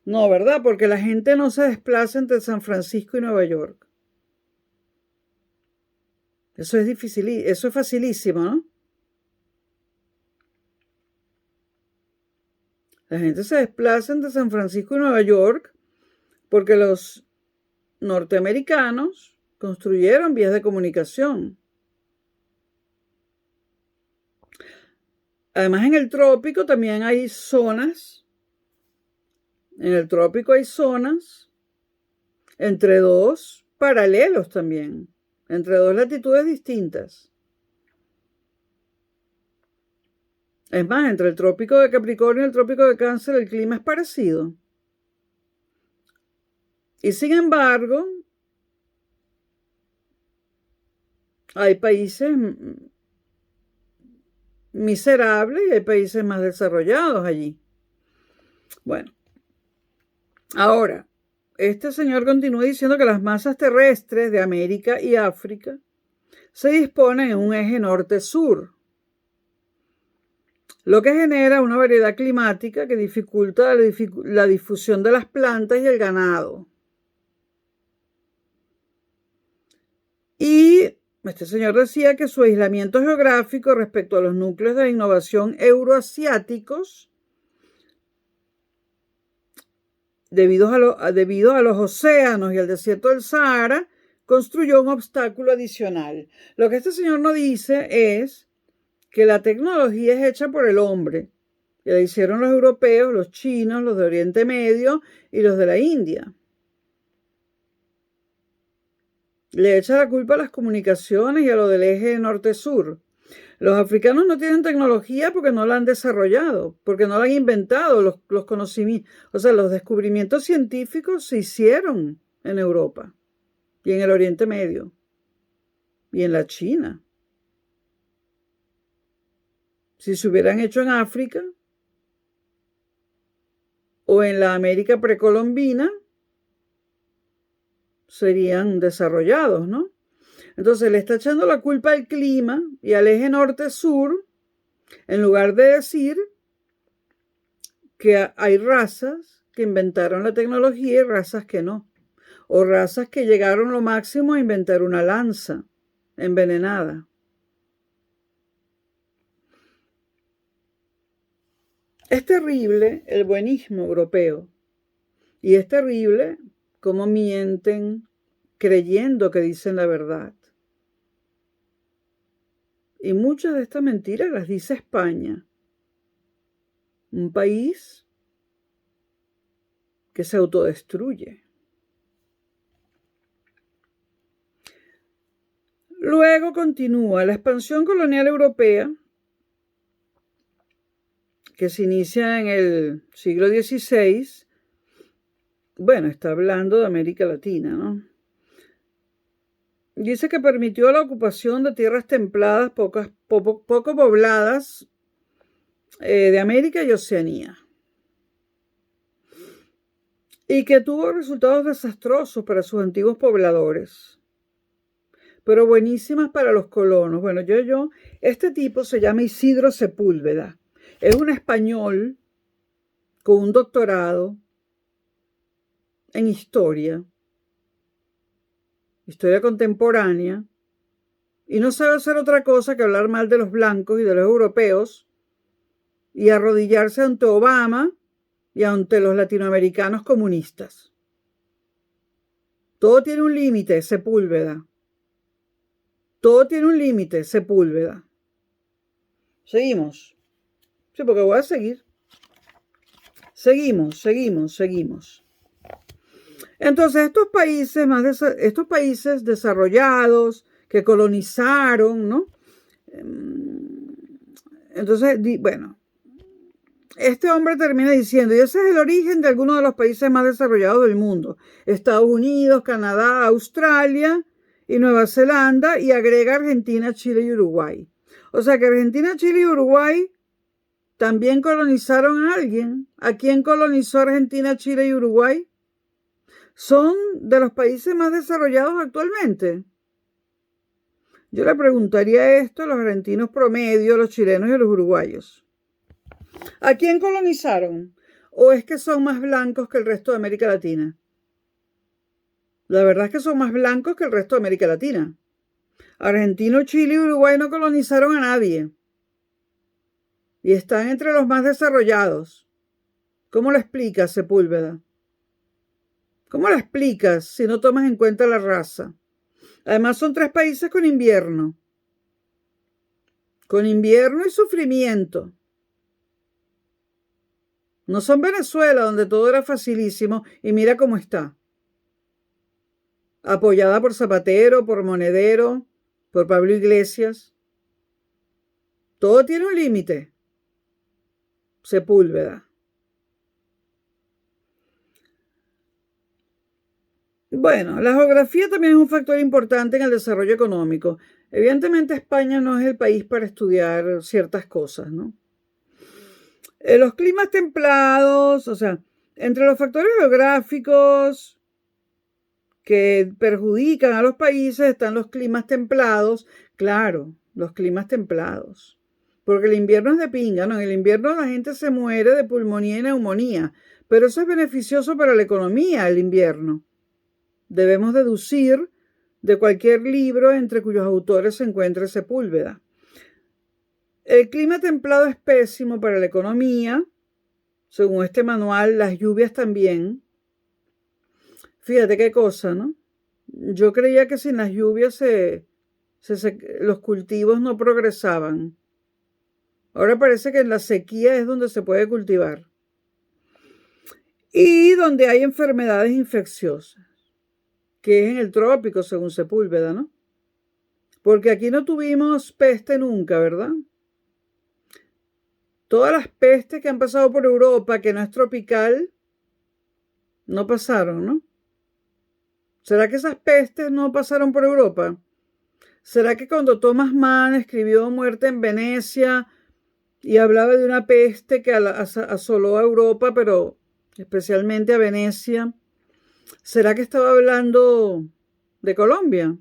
A: No, ¿verdad? Porque la gente no se desplaza entre San Francisco y Nueva York. Eso es difícil, eso es facilísimo, ¿no? La gente se desplaza entre San Francisco y Nueva York porque los norteamericanos construyeron vías de comunicación. Además, en el trópico también hay zonas. En el trópico hay zonas entre dos paralelos también, entre dos latitudes distintas. Es más, entre el trópico de Capricornio y el trópico de Cáncer el clima es parecido. Y sin embargo, hay países miserables y hay países más desarrollados allí. Bueno, ahora, este señor continúa diciendo que las masas terrestres de América y África se disponen en un eje norte-sur, lo que genera una variedad climática que dificulta la difusión de las plantas y el ganado. Y este señor decía que su aislamiento geográfico respecto a los núcleos de innovación euroasiáticos, debido a los océanos y al desierto del Sahara, construyó un obstáculo adicional. Lo que este señor no dice es que la tecnología es hecha por el hombre. Y la hicieron los europeos, los chinos, los de Oriente Medio y los de la India. Le echa la culpa a las comunicaciones y a lo del eje norte-sur. Los africanos no tienen tecnología porque no la han desarrollado, porque no la han inventado los conocimientos. O sea, los descubrimientos científicos se hicieron en Europa y en el Oriente Medio y en la China. Si se hubieran hecho en África o en la América precolombina, serían desarrollados, ¿no? Entonces le está echando la culpa al clima y al eje norte-sur, en lugar de decir que hay razas que inventaron la tecnología y razas que no. O razas que llegaron lo máximo a inventar una lanza envenenada. Es terrible el buenismo europeo. Y es terrible cómo mienten creyendo que dicen la verdad. Y muchas de estas mentiras las dice España, un país que se autodestruye. Luego continúa la expansión colonial europea, que se inicia en el siglo XVI. Bueno, está hablando de América Latina, ¿no? Dice que permitió la ocupación de tierras templadas poco pobladas de América y Oceanía. Y que tuvo resultados desastrosos para sus antiguos pobladores, pero buenísimas para los colonos. Bueno, este tipo se llama Isidro Sepúlveda. Es un español con un doctorado en historia contemporánea, y no sabe hacer otra cosa que hablar mal de los blancos y de los europeos y arrodillarse ante Obama y ante los latinoamericanos comunistas. Todo tiene un límite, Sepúlveda. Todo tiene un límite, Sepúlveda. Seguimos. Sí, porque voy a seguir. Seguimos. Entonces, estos países desarrollados, que colonizaron, ¿no? Entonces, bueno, este hombre termina diciendo, y ese es el origen de algunos de los países más desarrollados del mundo, Estados Unidos, Canadá, Australia y Nueva Zelanda, y agrega Argentina, Chile y Uruguay. O sea que Argentina, Chile y Uruguay también colonizaron a alguien. ¿A quién colonizó Argentina, Chile y Uruguay? Son de los países más desarrollados actualmente. Yo le preguntaría esto a los argentinos promedio, a los chilenos y a los uruguayos. ¿A quién colonizaron? ¿O es que son más blancos que el resto de América Latina? La verdad es que son más blancos que el resto de América Latina. Argentina, Chile y Uruguay no colonizaron a nadie. Y están entre los más desarrollados. ¿Cómo lo explicas, Sepúlveda? ¿Cómo lo explicas si no tomas en cuenta la raza? Además son 3 países con invierno. Con invierno y sufrimiento. No son Venezuela, donde todo era facilísimo, y mira cómo está. Apoyada por Zapatero, por Monedero, por Pablo Iglesias. Todo tiene un límite. Sepúlveda. Bueno, la geografía también es un factor importante en el desarrollo económico. Evidentemente España no es el país para estudiar ciertas cosas, ¿no? Los climas templados, o sea, entre los factores geográficos que perjudican a los países están los climas templados. Claro, los climas templados. Porque el invierno es de pinga, ¿no? En el invierno la gente se muere de pulmonía y neumonía. Pero eso es beneficioso para la economía, el invierno. Debemos deducir de cualquier libro entre cuyos autores se encuentre Sepúlveda. El clima templado es pésimo para la economía. Según este manual, las lluvias también. Fíjate qué cosa, ¿no? Yo creía que sin las lluvias los cultivos no progresaban. Ahora parece que en la sequía es donde se puede cultivar. Y donde hay enfermedades infecciosas, que es en el trópico, según Sepúlveda, ¿no? Porque aquí no tuvimos peste nunca, ¿verdad? Todas las pestes que han pasado por Europa, que no es tropical, no pasaron, ¿no? ¿Será que esas pestes no pasaron por Europa? ¿Será que cuando Thomas Mann escribió Muerte en Venecia y hablaba de una peste que asoló a Europa, pero especialmente a Venecia, ¿será que estaba hablando de Colombia?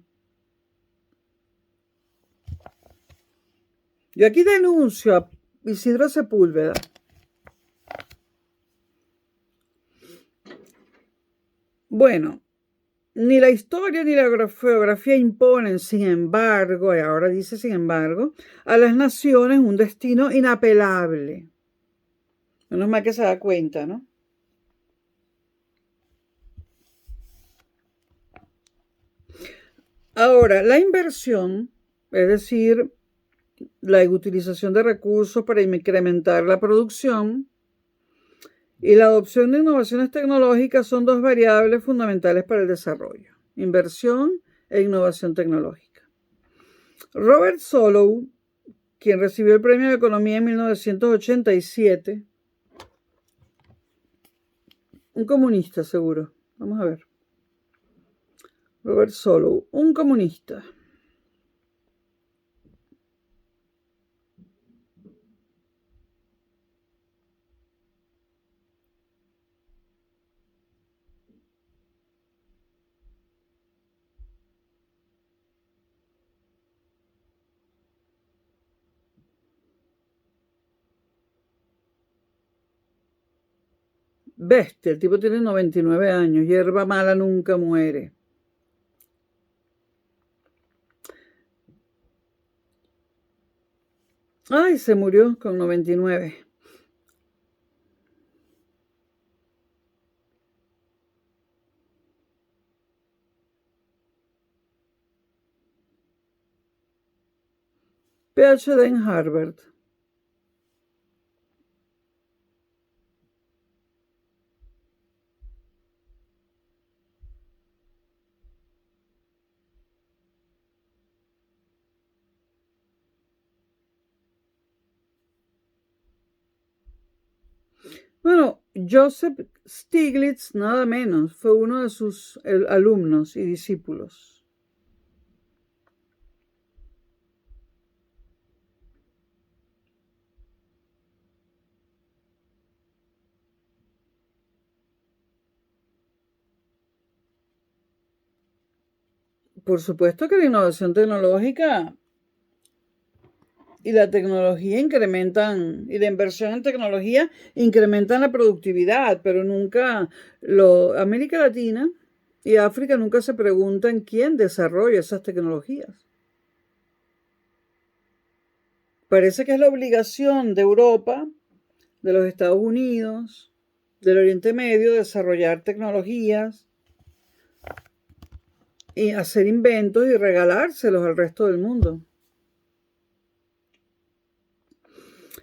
A: Yo aquí denuncio a Isidro Sepúlveda. Bueno, ni la historia ni la geografía imponen, sin embargo, y ahora dice sin embargo, a las naciones un destino inapelable. Menos mal que se da cuenta, ¿no? Ahora, la inversión, es decir, la utilización de recursos para incrementar la producción y la adopción de innovaciones tecnológicas son 2 variables fundamentales para el desarrollo: inversión e innovación tecnológica. Robert Solow, quien recibió el Premio de Economía en 1987, un comunista seguro, vamos a ver. Robert Solow, un comunista. Bestia, el tipo tiene 99 años, hierba mala nunca muere. Ay, se murió con 99. PhD en Harvard. Bueno, Joseph Stiglitz, nada menos, fue uno de sus alumnos y discípulos. Por supuesto que la innovación tecnológica y la tecnología incrementan, y la inversión en tecnología incrementan la productividad, pero nunca América Latina y África nunca se preguntan quién desarrolla esas tecnologías. Parece que es la obligación de Europa, de los Estados Unidos, del Oriente Medio, desarrollar tecnologías y hacer inventos y regalárselos al resto del mundo.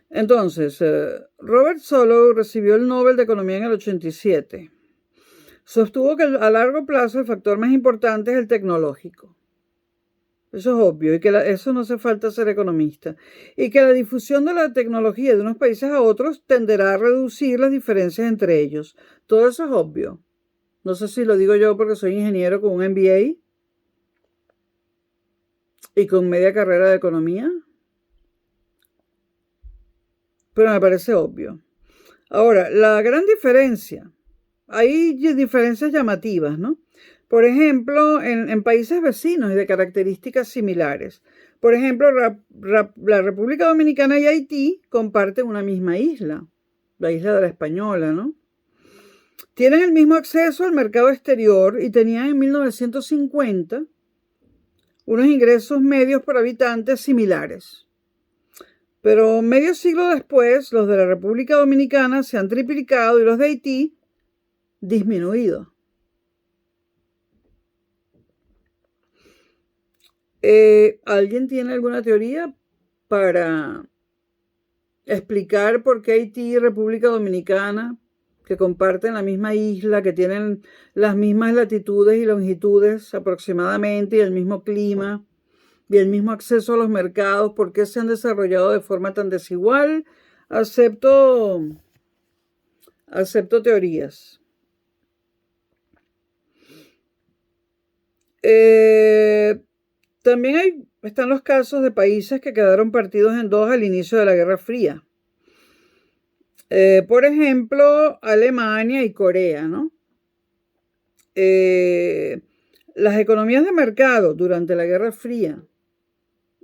A: Entonces, Robert Solow recibió el Nobel de Economía en el 87. Sostuvo que a largo plazo el factor más importante es el tecnológico. Eso es obvio, y que eso no hace falta ser economista. Y que la difusión de la tecnología de unos países a otros tenderá a reducir las diferencias entre ellos. Todo eso es obvio. No sé si lo digo yo porque soy ingeniero con un MBA y con media carrera de economía, pero me parece obvio. Ahora, la gran diferencia, hay diferencias llamativas, ¿no? Por ejemplo, en países vecinos y de características similares. Por ejemplo, la República Dominicana y Haití comparten una misma isla, la isla de la Española, ¿no? Tienen el mismo acceso al mercado exterior y tenían en 1950 unos ingresos medios por habitante similares. Pero medio siglo después, los de la República Dominicana se han triplicado y los de Haití disminuido. ¿Alguien tiene alguna teoría para explicar por qué Haití y República Dominicana, que comparten la misma isla, que tienen las mismas latitudes y longitudes aproximadamente y el mismo clima y el mismo acceso a los mercados, por qué se han desarrollado de forma tan desigual? Acepto teorías. También están los casos de países que quedaron partidos en dos al inicio de la Guerra Fría. Por ejemplo, Alemania y Corea, ¿no? Las economías de mercado durante la Guerra Fría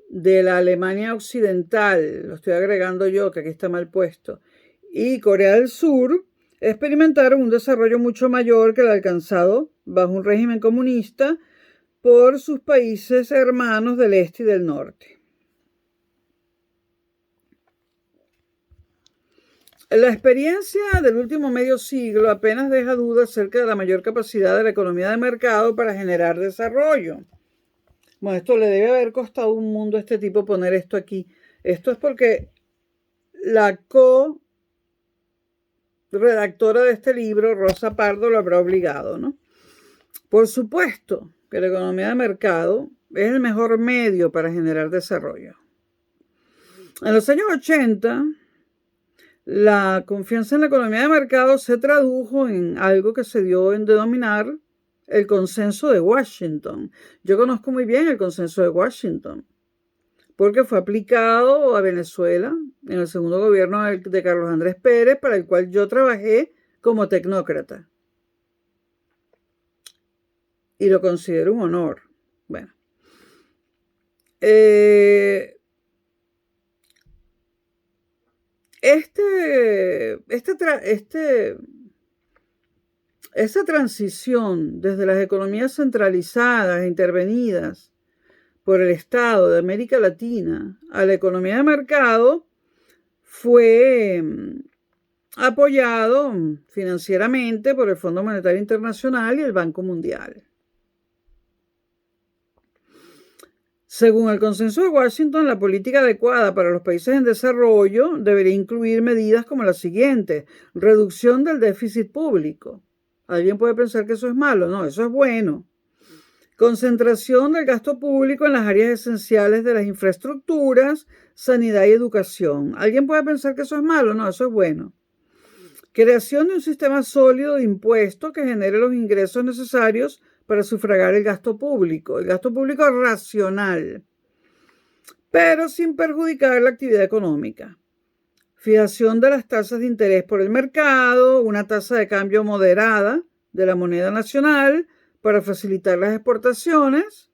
A: de la Alemania Occidental, lo estoy agregando yo, que aquí está mal puesto, y Corea del Sur, experimentaron un desarrollo mucho mayor que el alcanzado bajo un régimen comunista por sus países hermanos del este y del norte. La experiencia del último medio siglo apenas deja dudas acerca de la mayor capacidad de la economía de mercado para generar desarrollo. Bueno, esto le debe haber costado un mundo a este tipo poner esto aquí. Esto es porque la co-redactora de este libro, Rosa Pardo, lo habrá obligado, ¿no? Por supuesto que la economía de mercado es el mejor medio para generar desarrollo. En los años 80, la confianza en la economía de mercado se tradujo en algo que se dio en denominar el consenso de Washington. Yo conozco muy bien el consenso de Washington, porque fue aplicado a Venezuela en el segundo gobierno de Carlos Andrés Pérez, para el cual yo trabajé como tecnócrata. Y lo considero un honor. Bueno. Esta transición desde las economías centralizadas e intervenidas por el Estado de América Latina a la economía de mercado fue apoyado financieramente por el Fondo Monetario Internacional y el Banco Mundial. Según el consenso de Washington, la política adecuada para los países en desarrollo debería incluir medidas como las siguientes: reducción del déficit público. ¿Alguien puede pensar que eso es malo? No, eso es bueno. Concentración del gasto público en las áreas esenciales de las infraestructuras, sanidad y educación. ¿Alguien puede pensar que eso es malo? No, eso es bueno. Creación de un sistema sólido de impuestos que genere los ingresos necesarios para sufragar el gasto público racional, pero sin perjudicar la actividad económica. Fijación de las tasas de interés por el mercado, una tasa de cambio moderada de la moneda nacional para facilitar las exportaciones,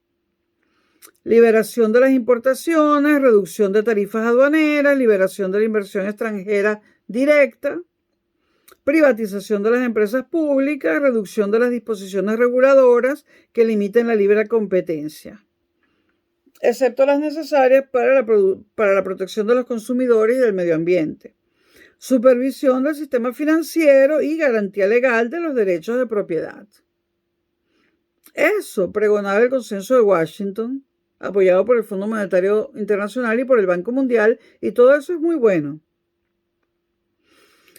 A: liberación de las importaciones, reducción de tarifas aduaneras, liberación de la inversión extranjera directa, privatización de las empresas públicas, reducción de las disposiciones reguladoras que limiten la libre competencia, excepto las necesarias para la protección de los consumidores y del medio ambiente, supervisión del sistema financiero y garantía legal de los derechos de propiedad. Eso pregonaba el Consenso de Washington, apoyado por el Fondo Monetario Internacional y por el Banco Mundial, y todo eso es muy bueno.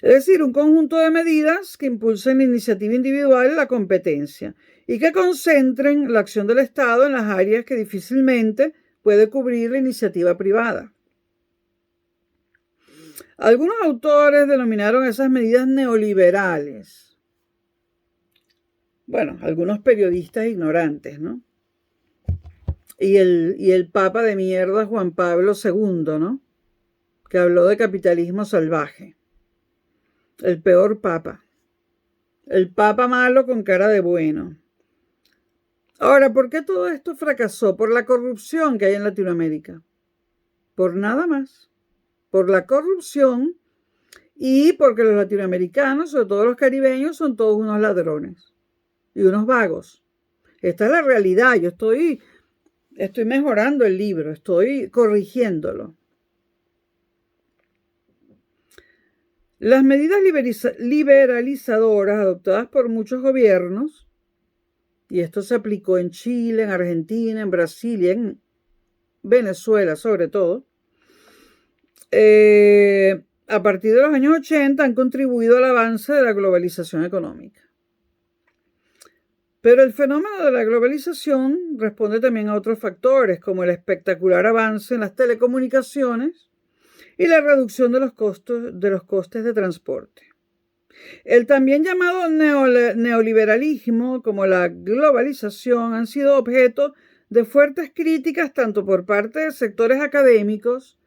A: Es decir, un conjunto de medidas que impulsen la iniciativa individual y la competencia y que concentren la acción del Estado en las áreas que difícilmente puede cubrir la iniciativa privada. Algunos autores denominaron esas medidas neoliberales. Bueno, algunos periodistas ignorantes, ¿no? Y el Papa de mierda, Juan Pablo II, ¿no? Que habló de capitalismo salvaje. El peor papa. El papa malo con cara de bueno. Ahora, ¿por qué todo esto fracasó? Por la corrupción que hay en Latinoamérica. Por nada más. Por la corrupción y porque los latinoamericanos, sobre todo los caribeños, son todos unos ladrones y unos vagos. Esta es la realidad. Yo estoy mejorando el libro, estoy corrigiéndolo. Las medidas liberalizadoras adoptadas por muchos gobiernos, y esto se aplicó en Chile, en Argentina, en Brasil y en Venezuela sobre todo, a partir de los años 80 han contribuido al avance de la globalización económica. Pero el fenómeno de la globalización responde también a otros factores, como el espectacular avance en las telecomunicaciones y la reducción de los costes de transporte. El también llamado neoliberalismo, como la globalización, han sido objeto de fuertes críticas tanto por parte de sectores académicos.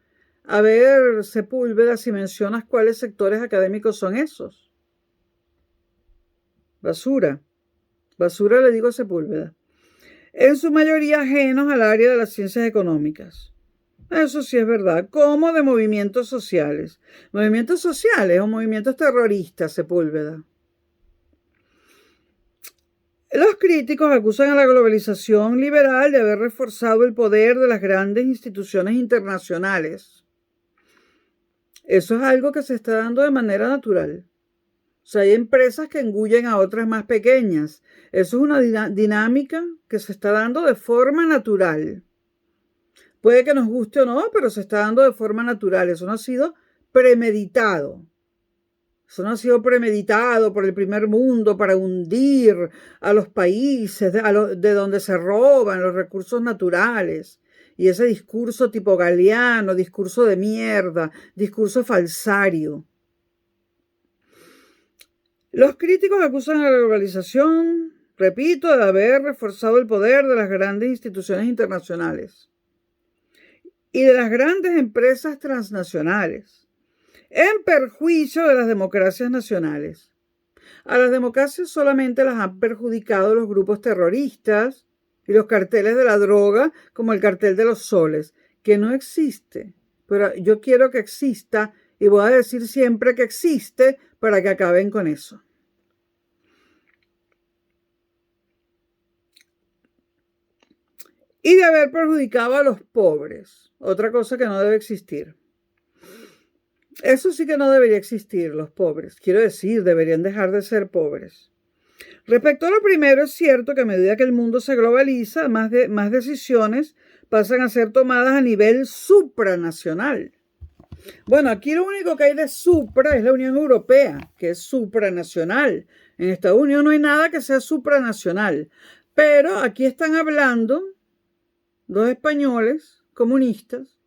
A: A ver, Sepúlveda, si mencionas cuáles sectores académicos son esos. Basura le digo a Sepúlveda. En su mayoría ajenos al área de las ciencias económicas. Eso sí es verdad, como de movimientos sociales. Movimientos sociales o movimientos terroristas, Sepúlveda. Los críticos acusan a la globalización liberal de haber reforzado el poder de las grandes instituciones internacionales. Eso es algo que se está dando de manera natural. O sea, hay empresas que engullen a otras más pequeñas. Eso es una dinámica que se está dando de forma natural. Puede que nos guste o no, pero se está dando de forma natural. Eso no ha sido premeditado. Eso no ha sido premeditado por el primer mundo para hundir a los países de donde se roban los recursos naturales. Y ese discurso tipo galeano, discurso de mierda, discurso falsario. Los críticos acusan a la globalización, repito, de haber reforzado el poder de las grandes instituciones internacionales y de las grandes empresas transnacionales, en perjuicio de las democracias nacionales. A las democracias solamente las han perjudicado los grupos terroristas y los carteles de la droga, como el cartel de los soles, que no existe, pero yo quiero que exista y voy a decir siempre que existe para que acaben con eso. Y de haber perjudicado a los pobres, otra cosa que no debe existir. Eso sí que no debería existir, los pobres. Quiero decir, deberían dejar de ser pobres. Respecto a lo primero, es cierto que a medida que el mundo se globaliza, más decisiones pasan a ser tomadas a nivel supranacional. Bueno, aquí lo único que hay de supra es la Unión Europea, que es supranacional. En Estados Unidos no hay nada que sea supranacional. Pero aquí están hablando dos españoles comunistas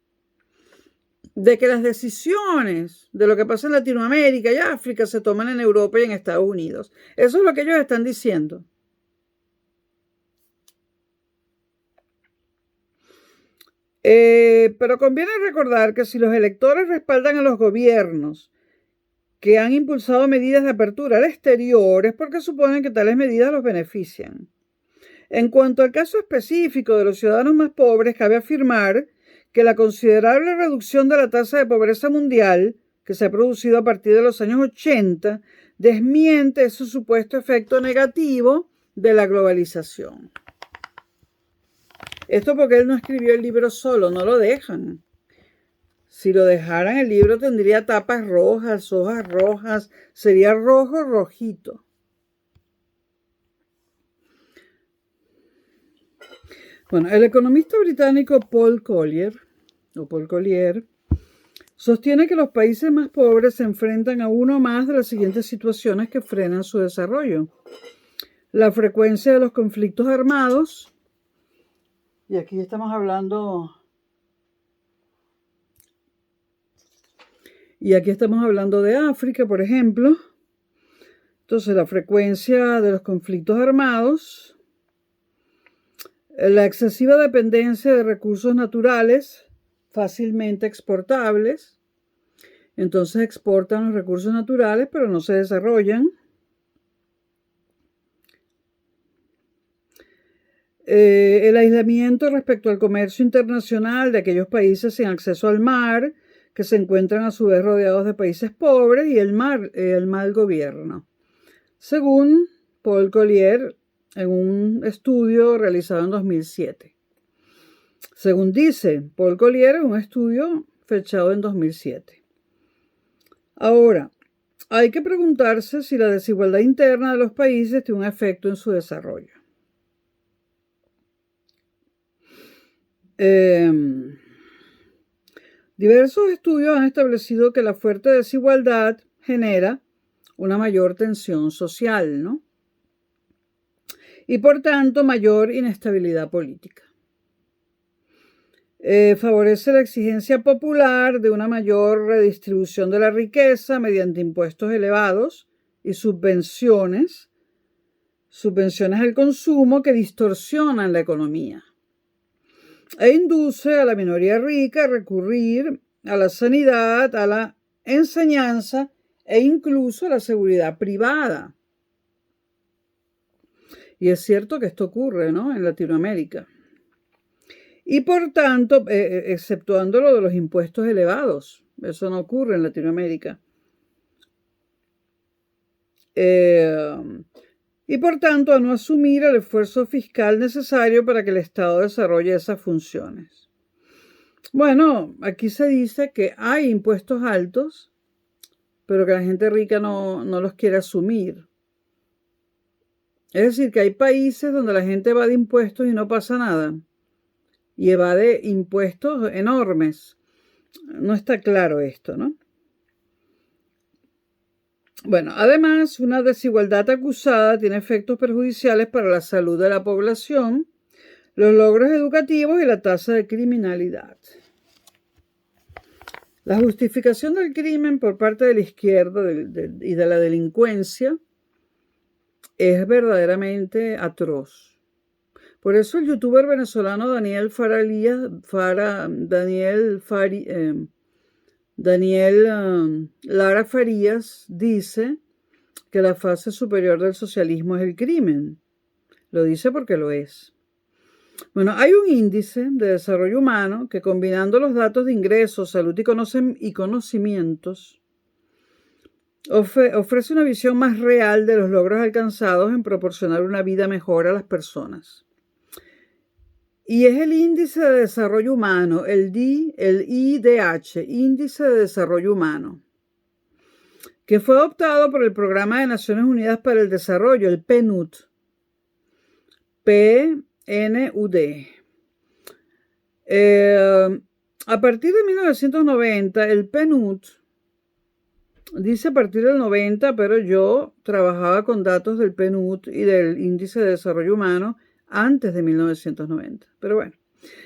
A: de que las decisiones de lo que pasa en Latinoamérica y África se toman en Europa y en Estados Unidos. Eso es lo que ellos están diciendo. Pero conviene recordar que si los electores respaldan a los gobiernos que han impulsado medidas de apertura al exterior es porque suponen que tales medidas los benefician. En cuanto al caso específico de los ciudadanos más pobres, cabe afirmar que la considerable reducción de la tasa de pobreza mundial que se ha producido a partir de los años 80 desmiente ese supuesto efecto negativo de la globalización. Esto porque él no escribió el libro solo, no lo dejan. Si lo dejaran, el libro tendría tapas rojas, hojas rojas, sería rojo, rojito. Bueno, el economista británico Paul Collier sostiene que los países más pobres se enfrentan a uno más de las siguientes situaciones que frenan su desarrollo. La frecuencia de los conflictos armados, y aquí estamos hablando de África, por ejemplo. Entonces, la frecuencia de los conflictos armados, la excesiva dependencia de recursos naturales fácilmente exportables. Entonces exportan los recursos naturales, pero no se desarrollan. El aislamiento respecto al comercio internacional de aquellos países sin acceso al mar, que se encuentran a su vez rodeados de países pobres, y el mal gobierno. Según Paul Collier, en un estudio realizado en 2007. Según dice Paul Collier, un estudio fechado en 2007. Ahora, hay que preguntarse si la desigualdad interna de los países tiene un efecto en su desarrollo. Diversos estudios han establecido que la fuerte desigualdad genera una mayor tensión social, ¿no? Y por tanto, mayor inestabilidad política. Favorece la exigencia popular de una mayor redistribución de la riqueza mediante impuestos elevados y subvenciones al consumo que distorsionan la economía, e induce a la minoría rica a recurrir a la sanidad, a la enseñanza e incluso a la seguridad privada. Y es cierto que esto ocurre, ¿no?, en Latinoamérica. Y por tanto, exceptuando lo de los impuestos elevados, eso no ocurre en Latinoamérica. Y por tanto, a no asumir el esfuerzo fiscal necesario para que el Estado desarrolle esas funciones. Bueno, aquí se dice que hay impuestos altos, pero que la gente rica no los quiere asumir. Es decir, que hay países donde la gente evade impuestos y no pasa nada. Y evade impuestos enormes. No está claro esto, ¿no? Bueno, además, una desigualdad acusada tiene efectos perjudiciales para la salud de la población, los logros educativos y la tasa de criminalidad. La justificación del crimen por parte de la izquierda y de la delincuencia es verdaderamente atroz. Por eso el youtuber venezolano Daniel Lara Farías dice que la fase superior del socialismo es el crimen. Lo dice porque lo es. Bueno, hay un índice de desarrollo humano que, combinando los datos de ingresos, salud y conocimientos, ofrece una visión más real de los logros alcanzados en proporcionar una vida mejor a las personas. Y es el índice de desarrollo humano, el IDH, Índice de Desarrollo Humano, que fue adoptado por el Programa de Naciones Unidas para el Desarrollo, el PNUD. PNUD. A partir de 1990, el PNUD, dice a partir del 90, pero yo trabajaba con datos del PNUD y del Índice de Desarrollo Humano antes de 1990. Pero bueno,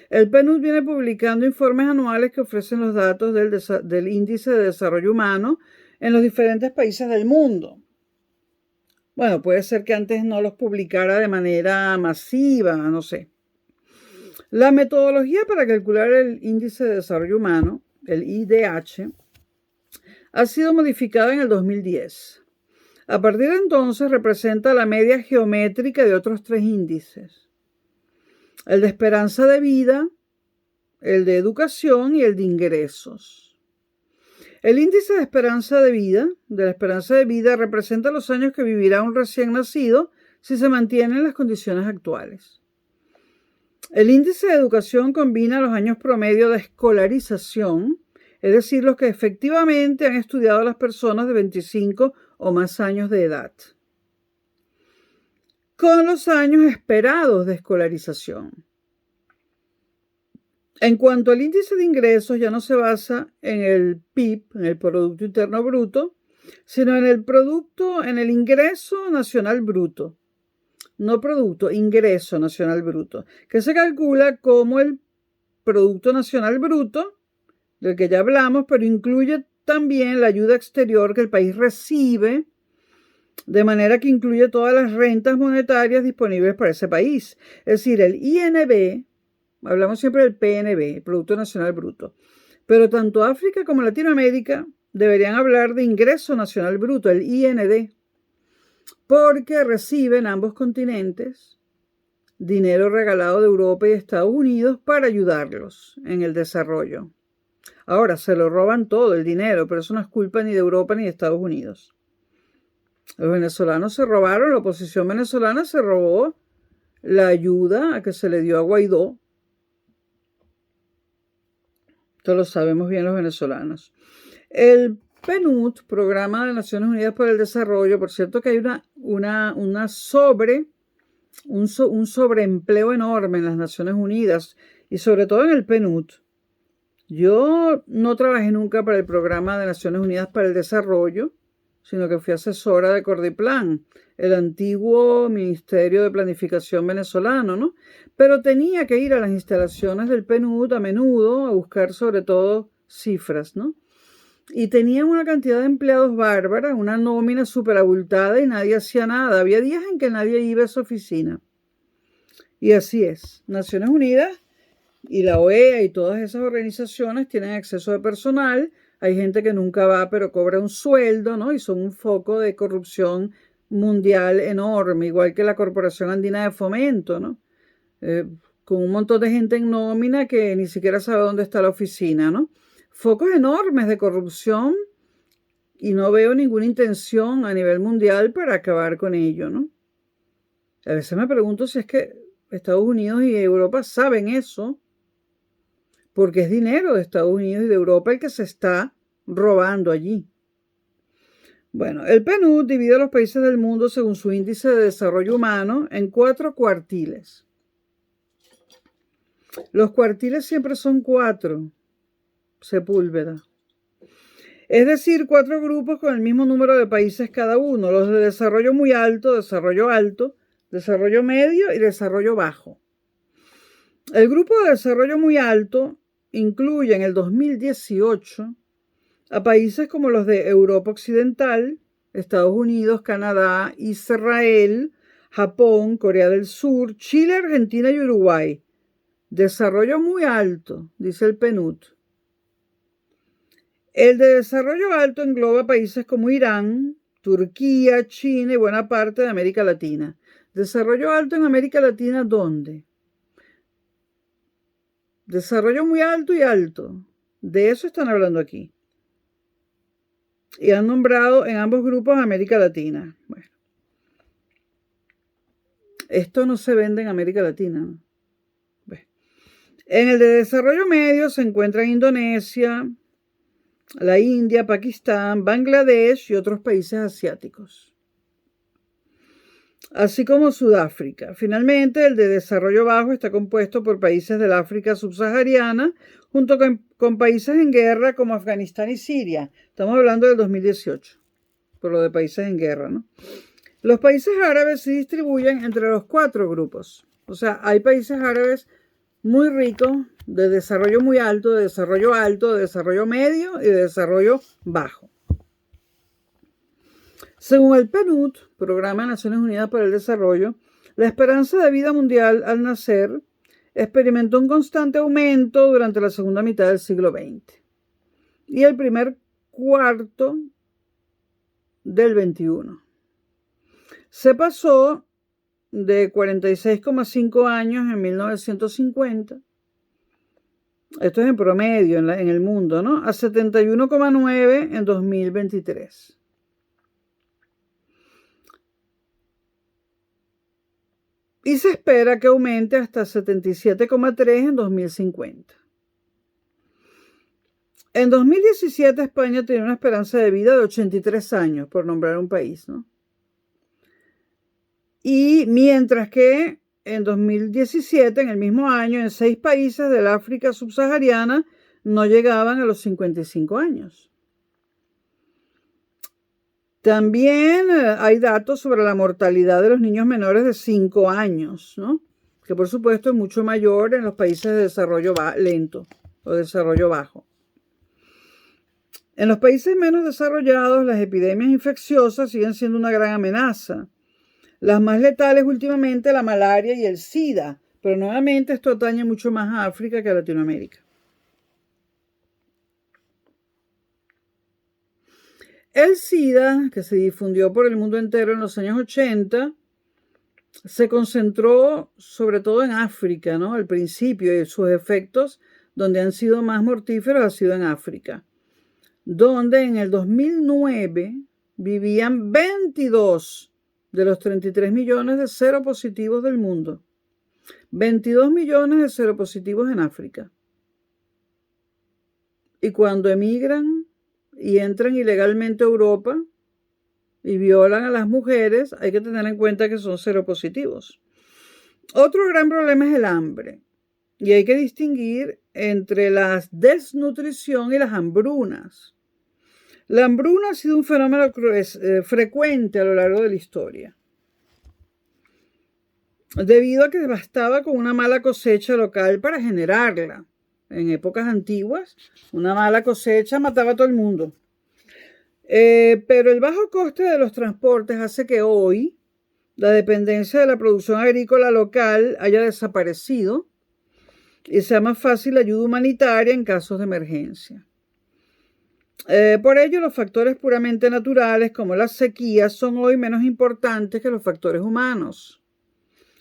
A: El PNUD viene publicando informes anuales que ofrecen los datos del Índice de Desarrollo Humano en los diferentes países del mundo. Bueno, puede ser que antes no los publicara de manera masiva, no sé. La metodología para calcular el Índice de Desarrollo Humano, el IDH, ha sido modificada en el 2010. A partir de entonces representa la media geométrica de otros 3 índices: el de esperanza de vida, el de educación y el de ingresos. El índice de la esperanza de vida representa los años que vivirá un recién nacido si se mantienen las condiciones actuales. El índice de educación combina los años promedio de escolarización, es decir, los que efectivamente han estudiado las personas de 25 o más años de edad, con los años esperados de escolarización. En cuanto al índice de ingresos, ya no se basa en el PIB, en el Producto Interno Bruto, sino en el ingreso nacional bruto. No producto, ingreso nacional bruto, que se calcula como el Producto Nacional Bruto, del que ya hablamos, pero incluye también la ayuda exterior que el país recibe, de manera que incluye todas las rentas monetarias disponibles para ese país. Es decir, el INB, hablamos siempre del PNB, el Producto Nacional Bruto, pero tanto África como Latinoamérica deberían hablar de Ingreso Nacional Bruto, el IND, porque reciben ambos continentes dinero regalado de Europa y Estados Unidos para ayudarlos en el desarrollo. Ahora, se lo roban todo el dinero, pero eso no es culpa ni de Europa ni de Estados Unidos. Los venezolanos se robaron, la oposición venezolana se robó la ayuda a que se le dio a Guaidó. Esto lo sabemos bien los venezolanos. El PNUD, Programa de Naciones Unidas para el Desarrollo, por cierto que hay un sobreempleo enorme en las Naciones Unidas y sobre todo en el PNUD. Yo no trabajé nunca para el Programa de Naciones Unidas para el Desarrollo, sino que fui asesora de Cordiplan, el antiguo Ministerio de Planificación venezolano, ¿no? Pero tenía que ir a las instalaciones del PNUD a menudo a buscar sobre todo cifras, ¿no? Y tenían una cantidad de empleados bárbara, una nómina súper abultada y nadie hacía nada. Había días en que nadie iba a esa oficina. Y así es. Naciones Unidas y la OEA y todas esas organizaciones tienen exceso de personal. Hay gente que nunca va, pero cobra un sueldo, ¿no? Y son un foco de corrupción mundial enorme, igual que la Corporación Andina de Fomento, ¿no? Con un montón de gente en nómina que ni siquiera sabe dónde está la oficina, ¿no? Focos enormes de corrupción y no veo ninguna intención a nivel mundial para acabar con ello, ¿no? A veces me pregunto si es que Estados Unidos y Europa saben eso, porque es dinero de Estados Unidos y de Europa el que se está robando allí. Bueno, el PNUD divide a los países del mundo según su índice de desarrollo humano en 4 cuartiles. Los cuartiles siempre son 4, Sepúlveda. Es decir, 4 grupos con el mismo número de países cada uno, los de desarrollo muy alto, desarrollo medio y desarrollo bajo. El grupo de desarrollo muy alto incluye en el 2018 a países como los de Europa Occidental, Estados Unidos, Canadá, Israel, Japón, Corea del Sur, Chile, Argentina y Uruguay. Desarrollo muy alto, dice el PNUD. El de desarrollo alto engloba países como Irán, Turquía, China y buena parte de América Latina. ¿Desarrollo alto en América Latina dónde? Desarrollo muy alto y alto. De eso están hablando aquí. Y han nombrado en ambos grupos a América Latina. Bueno. Esto no se vende en América Latina. Bueno. En el de desarrollo medio se encuentran Indonesia, la India, Pakistán, Bangladesh y otros países asiáticos, así como Sudáfrica. Finalmente, el de desarrollo bajo está compuesto por países del África subsahariana, junto con países en guerra como Afganistán y Siria. Estamos hablando del 2018, por lo de países en guerra, ¿no? Los países árabes se distribuyen entre los 4 grupos. O sea, hay países árabes muy rico, de desarrollo muy alto, de desarrollo medio y de desarrollo bajo. Según el PNUD, Programa de Naciones Unidas para el Desarrollo, la esperanza de vida mundial al nacer experimentó un constante aumento durante la segunda mitad del siglo XX y el primer cuarto del XXI. Se pasó de 46,5 años en 1950, esto es en promedio en el mundo, ¿no?, a 71,9 en 2023. Y se espera que aumente hasta 77,3 en 2050. En 2017 España tenía una esperanza de vida de 83 años, por nombrar un país, ¿no? Y mientras que en 2017, en el mismo año, en 6 países del África subsahariana no llegaban a los 55 años. También hay datos sobre la mortalidad de los niños menores de 5 años, ¿no?, que por supuesto es mucho mayor en los países de desarrollo lento o desarrollo bajo. En los países menos desarrollados, las epidemias infecciosas siguen siendo una gran amenaza. Las más letales últimamente, la malaria y el SIDA, pero nuevamente esto atañe mucho más a África que a Latinoamérica. El SIDA, que se difundió por el mundo entero en los años 80, se concentró sobre todo en África, ¿no?, al principio, y sus efectos donde han sido más mortíferos ha sido en África, donde en el 2009 vivían 22 de los 33 millones de seropositivos del mundo. 22 millones de seropositivos en África. Y cuando emigran y entran ilegalmente a Europa y violan a las mujeres, hay que tener en cuenta que son seropositivos. Otro gran problema es el hambre. Y hay que distinguir entre la desnutrición y las hambrunas. La hambruna ha sido un fenómeno frecuente a lo largo de la historia, debido a que bastaba con una mala cosecha local para generarla. En épocas antiguas, una mala cosecha mataba a todo el mundo. Pero el bajo coste de los transportes hace que hoy la dependencia de la producción agrícola local haya desaparecido y sea más fácil la ayuda humanitaria en casos de emergencia. Por ello, los factores puramente naturales, como las sequías, son hoy menos importantes que los factores humanos,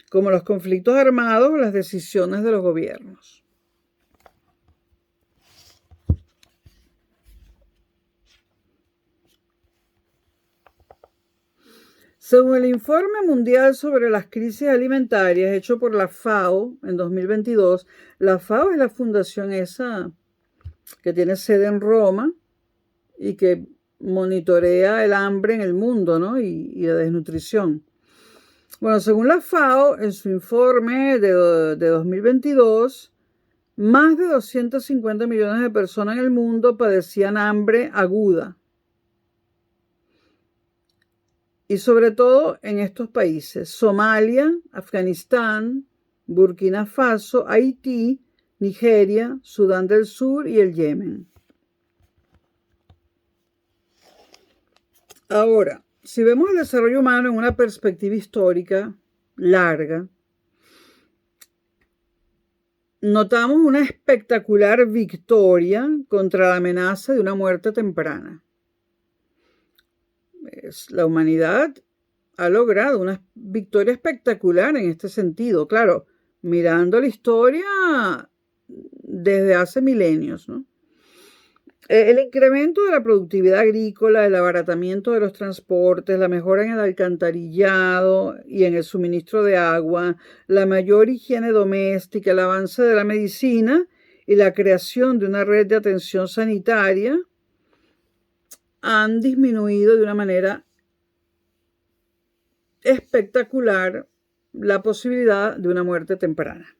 A: como los conflictos armados o las decisiones de los gobiernos. Según el Informe Mundial sobre las Crisis Alimentarias hecho por la FAO en 2022, la FAO es la fundación esa que tiene sede en Roma y que monitorea el hambre en el mundo, ¿no?, y la desnutrición. Bueno, según la FAO, en su informe de 2022, más de 250 millones de personas en el mundo padecían hambre aguda. Y sobre todo en estos países: Somalia, Afganistán, Burkina Faso, Haití, Nigeria, Sudán del Sur y el Yemen. Ahora, si vemos el desarrollo humano en una perspectiva histórica larga, notamos una espectacular victoria contra la amenaza de una muerte temprana. La humanidad ha logrado una victoria espectacular en este sentido, claro, mirando la historia desde hace milenios, ¿no? El incremento de la productividad agrícola, el abaratamiento de los transportes, la mejora en el alcantarillado y en el suministro de agua, la mayor higiene doméstica, el avance de la medicina y la creación de una red de atención sanitaria han disminuido de una manera espectacular la posibilidad de una muerte temprana.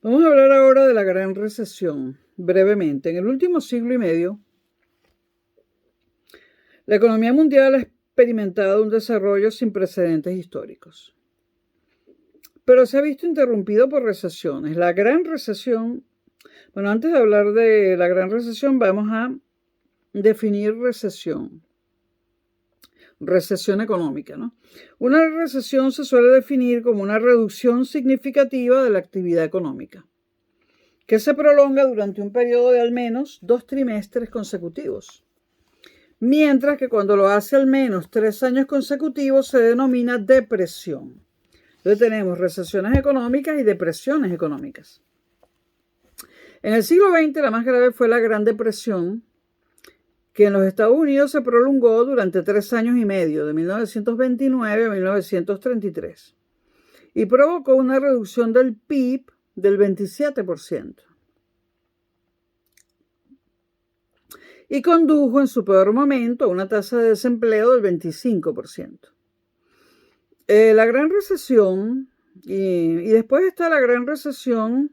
A: Vamos a hablar ahora de la Gran Recesión, brevemente. En el último siglo y medio, La economía mundial ha experimentado un desarrollo sin precedentes históricos, pero se ha visto interrumpido por recesiones. La gran recesión, bueno, antes de hablar de la gran recesión, vamos a definir recesión. Recesión económica, ¿no? Una recesión se suele definir como una reducción significativa de la actividad económica, que se prolonga durante un periodo de al menos 2 trimestres consecutivos, mientras que cuando lo hace al menos 3 años consecutivos se denomina depresión. Entonces tenemos recesiones económicas y depresiones económicas. En el siglo XX la más grave fue la Gran Depresión, que en los Estados Unidos se prolongó durante 3 años y medio, de 1929 a 1933, y provocó una reducción del PIB del 27%. Y condujo en su peor momento a una tasa de desempleo del 25%. La Gran Recesión, y después está la Gran Recesión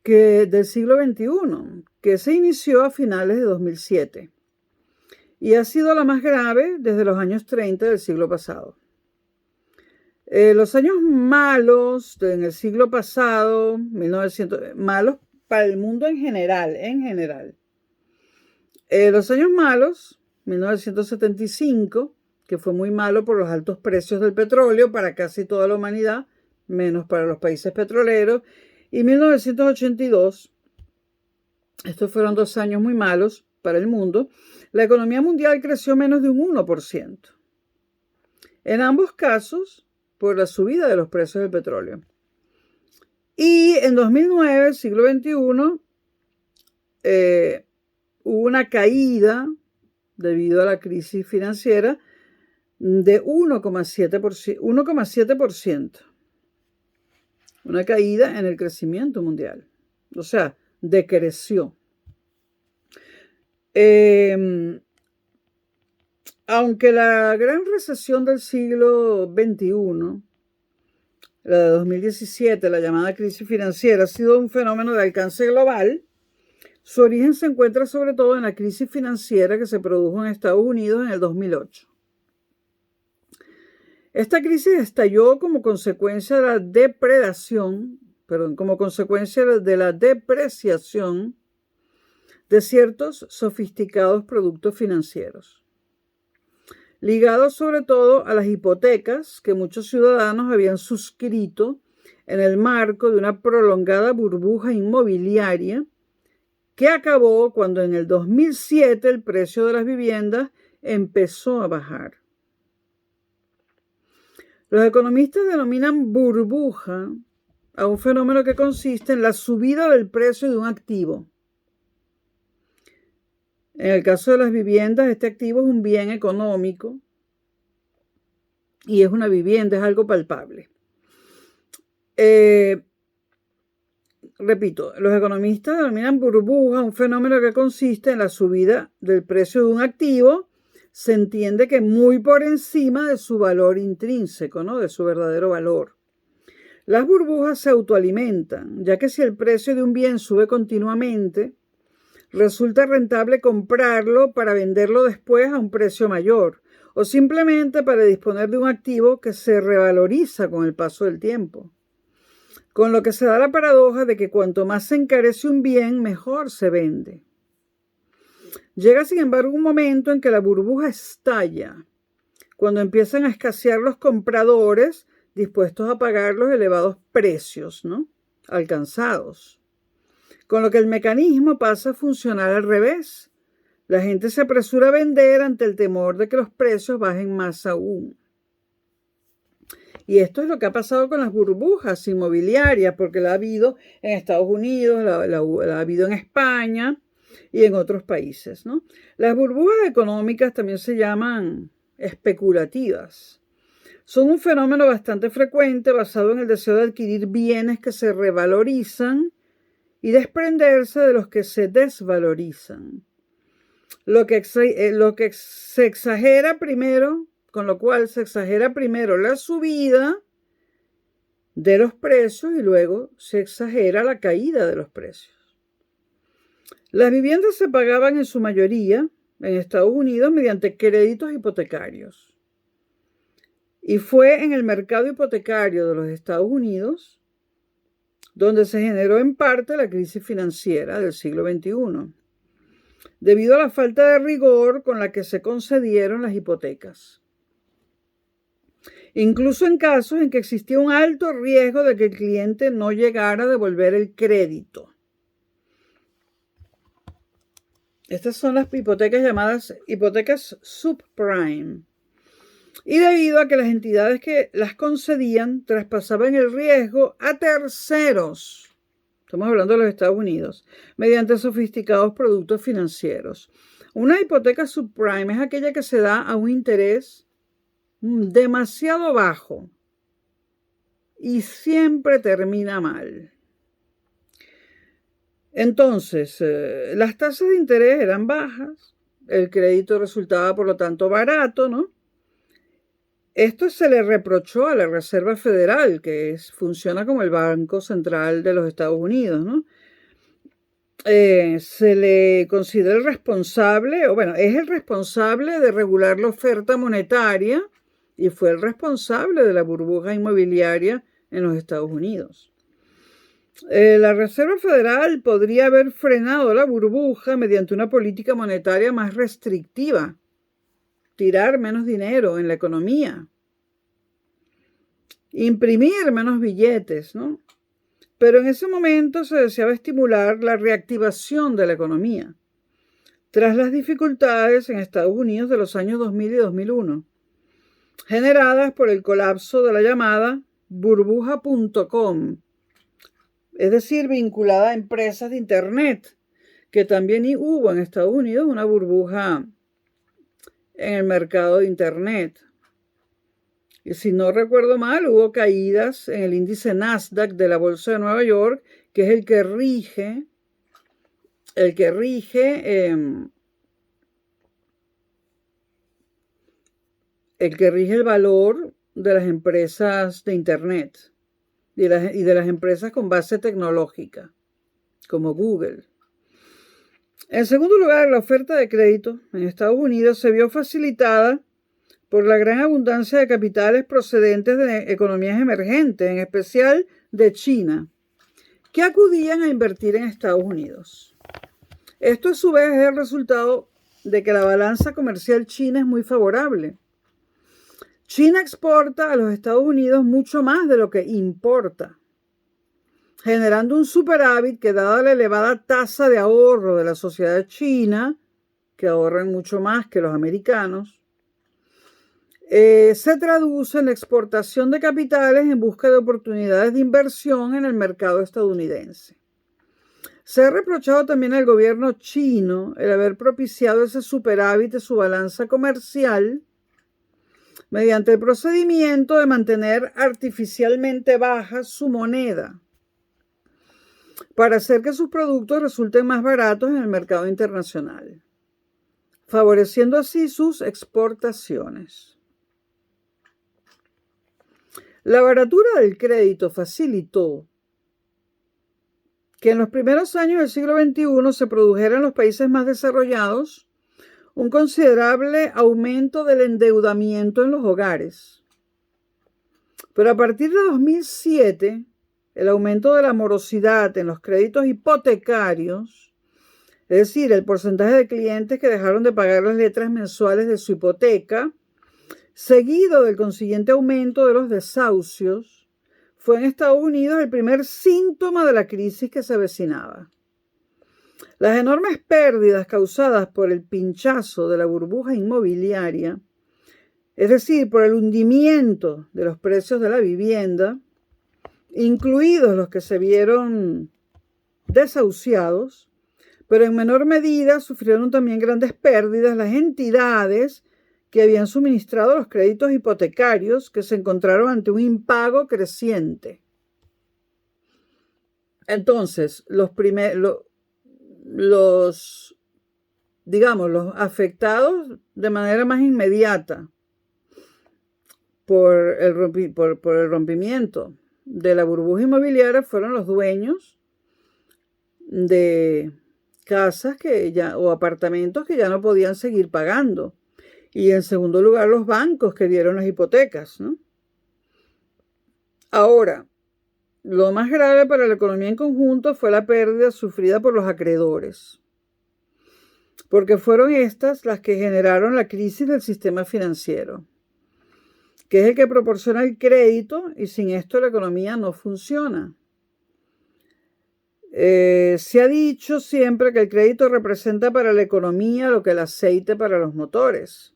A: del siglo XXI, que se inició a finales de 2007 y ha sido la más grave desde los años 30 del siglo pasado. Los años malos en el siglo pasado, malos para el mundo en general. Los años malos, 1975, que fue muy malo por los altos precios del petróleo para casi toda la humanidad, menos para los países petroleros, y 1982, estos fueron 2 años muy malos para el mundo. La economía mundial creció menos de un 1%. En ambos casos, por la subida de los precios del petróleo. Y en 2009, el siglo XXI, hubo una caída debido a la crisis financiera de 1,7%. Una caída en el crecimiento mundial. O sea, decreció. Aunque la gran recesión del siglo XXI, la de 2017, la llamada crisis financiera, ha sido un fenómeno de alcance global, su origen se encuentra sobre todo en la crisis financiera que se produjo en Estados Unidos en el 2008. Esta crisis estalló como consecuencia de la depreciación de ciertos sofisticados productos financieros, ligados sobre todo a las hipotecas que muchos ciudadanos habían suscrito en el marco de una prolongada burbuja inmobiliaria que acabó cuando en el 2007 el precio de las viviendas empezó a bajar. Los economistas denominan burbuja a un fenómeno que consiste en la subida del precio de un activo. En el caso de las viviendas, este activo es un bien económico y es una vivienda, es algo palpable. Repito, los economistas denominan burbuja un fenómeno que consiste en la subida del precio de un activo, se entiende que muy por encima de su valor intrínseco, ¿no? De su verdadero valor. Las burbujas se autoalimentan, ya que si el precio de un bien sube continuamente, resulta rentable comprarlo para venderlo después a un precio mayor, o simplemente para disponer de un activo que se revaloriza con el paso del tiempo. Con lo que se da la paradoja de que cuanto más se encarece un bien, mejor se vende. Llega, sin embargo, un momento en que la burbuja estalla, cuando empiezan a escasear los compradores dispuestos a pagar los elevados precios, ¿no?, alcanzados. Con lo que el mecanismo pasa a funcionar al revés. La gente se apresura a vender ante el temor de que los precios bajen más aún. Y esto es lo que ha pasado con las burbujas inmobiliarias, porque la ha habido en Estados Unidos, la ha habido en España y en otros países, ¿no? Las burbujas económicas también se llaman especulativas. Son un fenómeno bastante frecuente basado en el deseo de adquirir bienes que se revalorizan y desprenderse de los que se desvalorizan. Lo que se exagera primero, con lo cual se exagera primero la subida de los precios y luego se exagera la caída de los precios. Las viviendas se pagaban en su mayoría en Estados Unidos mediante créditos hipotecarios. Y fue en el mercado hipotecario de los Estados Unidos donde se generó en parte la crisis financiera del siglo XXI, debido a la falta de rigor con la que se concedieron las hipotecas. Incluso en casos en que existía un alto riesgo de que el cliente no llegara a devolver el crédito. Estas son las hipotecas llamadas hipotecas subprime. Y debido a que las entidades que las concedían traspasaban el riesgo a terceros, estamos hablando de los Estados Unidos, mediante sofisticados productos financieros. Una hipoteca subprime es aquella que se da a un interés demasiado bajo y siempre termina mal. Entonces, las tasas de interés eran bajas, el crédito resultaba por lo tanto barato, ¿no? Esto se le reprochó a la Reserva Federal, que funciona como el Banco Central de los Estados Unidos, ¿no? Se le considera el responsable, es el responsable de regular la oferta monetaria y fue el responsable de la burbuja inmobiliaria en los Estados Unidos. La Reserva Federal podría haber frenado la burbuja mediante una política monetaria más restrictiva, tirar menos dinero en la economía, imprimir menos billetes, ¿no? Pero en ese momento se deseaba estimular la reactivación de la economía, tras las dificultades en Estados Unidos de los años 2000 y 2001, generadas por el colapso de la llamada burbuja.com, es decir, vinculada a empresas de Internet, que también hubo en Estados Unidos una burbuja en el mercado de Internet. Y si no recuerdo mal, hubo caídas en el índice Nasdaq de la Bolsa de Nueva York, que es el que rige el valor de las empresas de Internet y de las empresas con base tecnológica, como Google. En segundo lugar, la oferta de crédito en Estados Unidos se vio facilitada por la gran abundancia de capitales procedentes de economías emergentes, en especial de China, que acudían a invertir en Estados Unidos. Esto a su vez es el resultado de que la balanza comercial china es muy favorable. China exporta a los Estados Unidos mucho más de lo que importa, generando un superávit que, dada la elevada tasa de ahorro de la sociedad china, que ahorran mucho más que los americanos, se traduce en la exportación de capitales en busca de oportunidades de inversión en el mercado estadounidense. Se ha reprochado también al gobierno chino el haber propiciado ese superávit de su balanza comercial mediante el procedimiento de mantener artificialmente baja su moneda para hacer que sus productos resulten más baratos en el mercado internacional, favoreciendo así sus exportaciones. La baratura del crédito facilitó que en los primeros años del siglo XXI se produjera en los países más desarrollados un considerable aumento del endeudamiento en los hogares. Pero a partir de 2007, el aumento de la morosidad en los créditos hipotecarios, es decir, el porcentaje de clientes que dejaron de pagar las letras mensuales de su hipoteca, seguido del consiguiente aumento de los desahucios, fue en Estados Unidos el primer síntoma de la crisis que se avecinaba. Las enormes pérdidas causadas por el pinchazo de la burbuja inmobiliaria, es decir, por el hundimiento de los precios de la vivienda, incluidos los que se vieron desahuciados, pero en menor medida sufrieron también grandes pérdidas las entidades que habían suministrado los créditos hipotecarios, que se encontraron ante un impago creciente. Entonces, los afectados de manera más inmediata por el rompimiento de la burbuja inmobiliaria fueron los dueños de casas o apartamentos que ya no podían seguir pagando. Y en segundo lugar, los bancos que dieron las hipotecas, ¿no? Ahora, lo más grave para la economía en conjunto fue la pérdida sufrida por los acreedores, porque fueron estas las que generaron la crisis del sistema financiero, que es el que proporciona el crédito, y sin esto la economía no funciona. Se ha dicho siempre que el crédito representa para la economía lo que el aceite para los motores.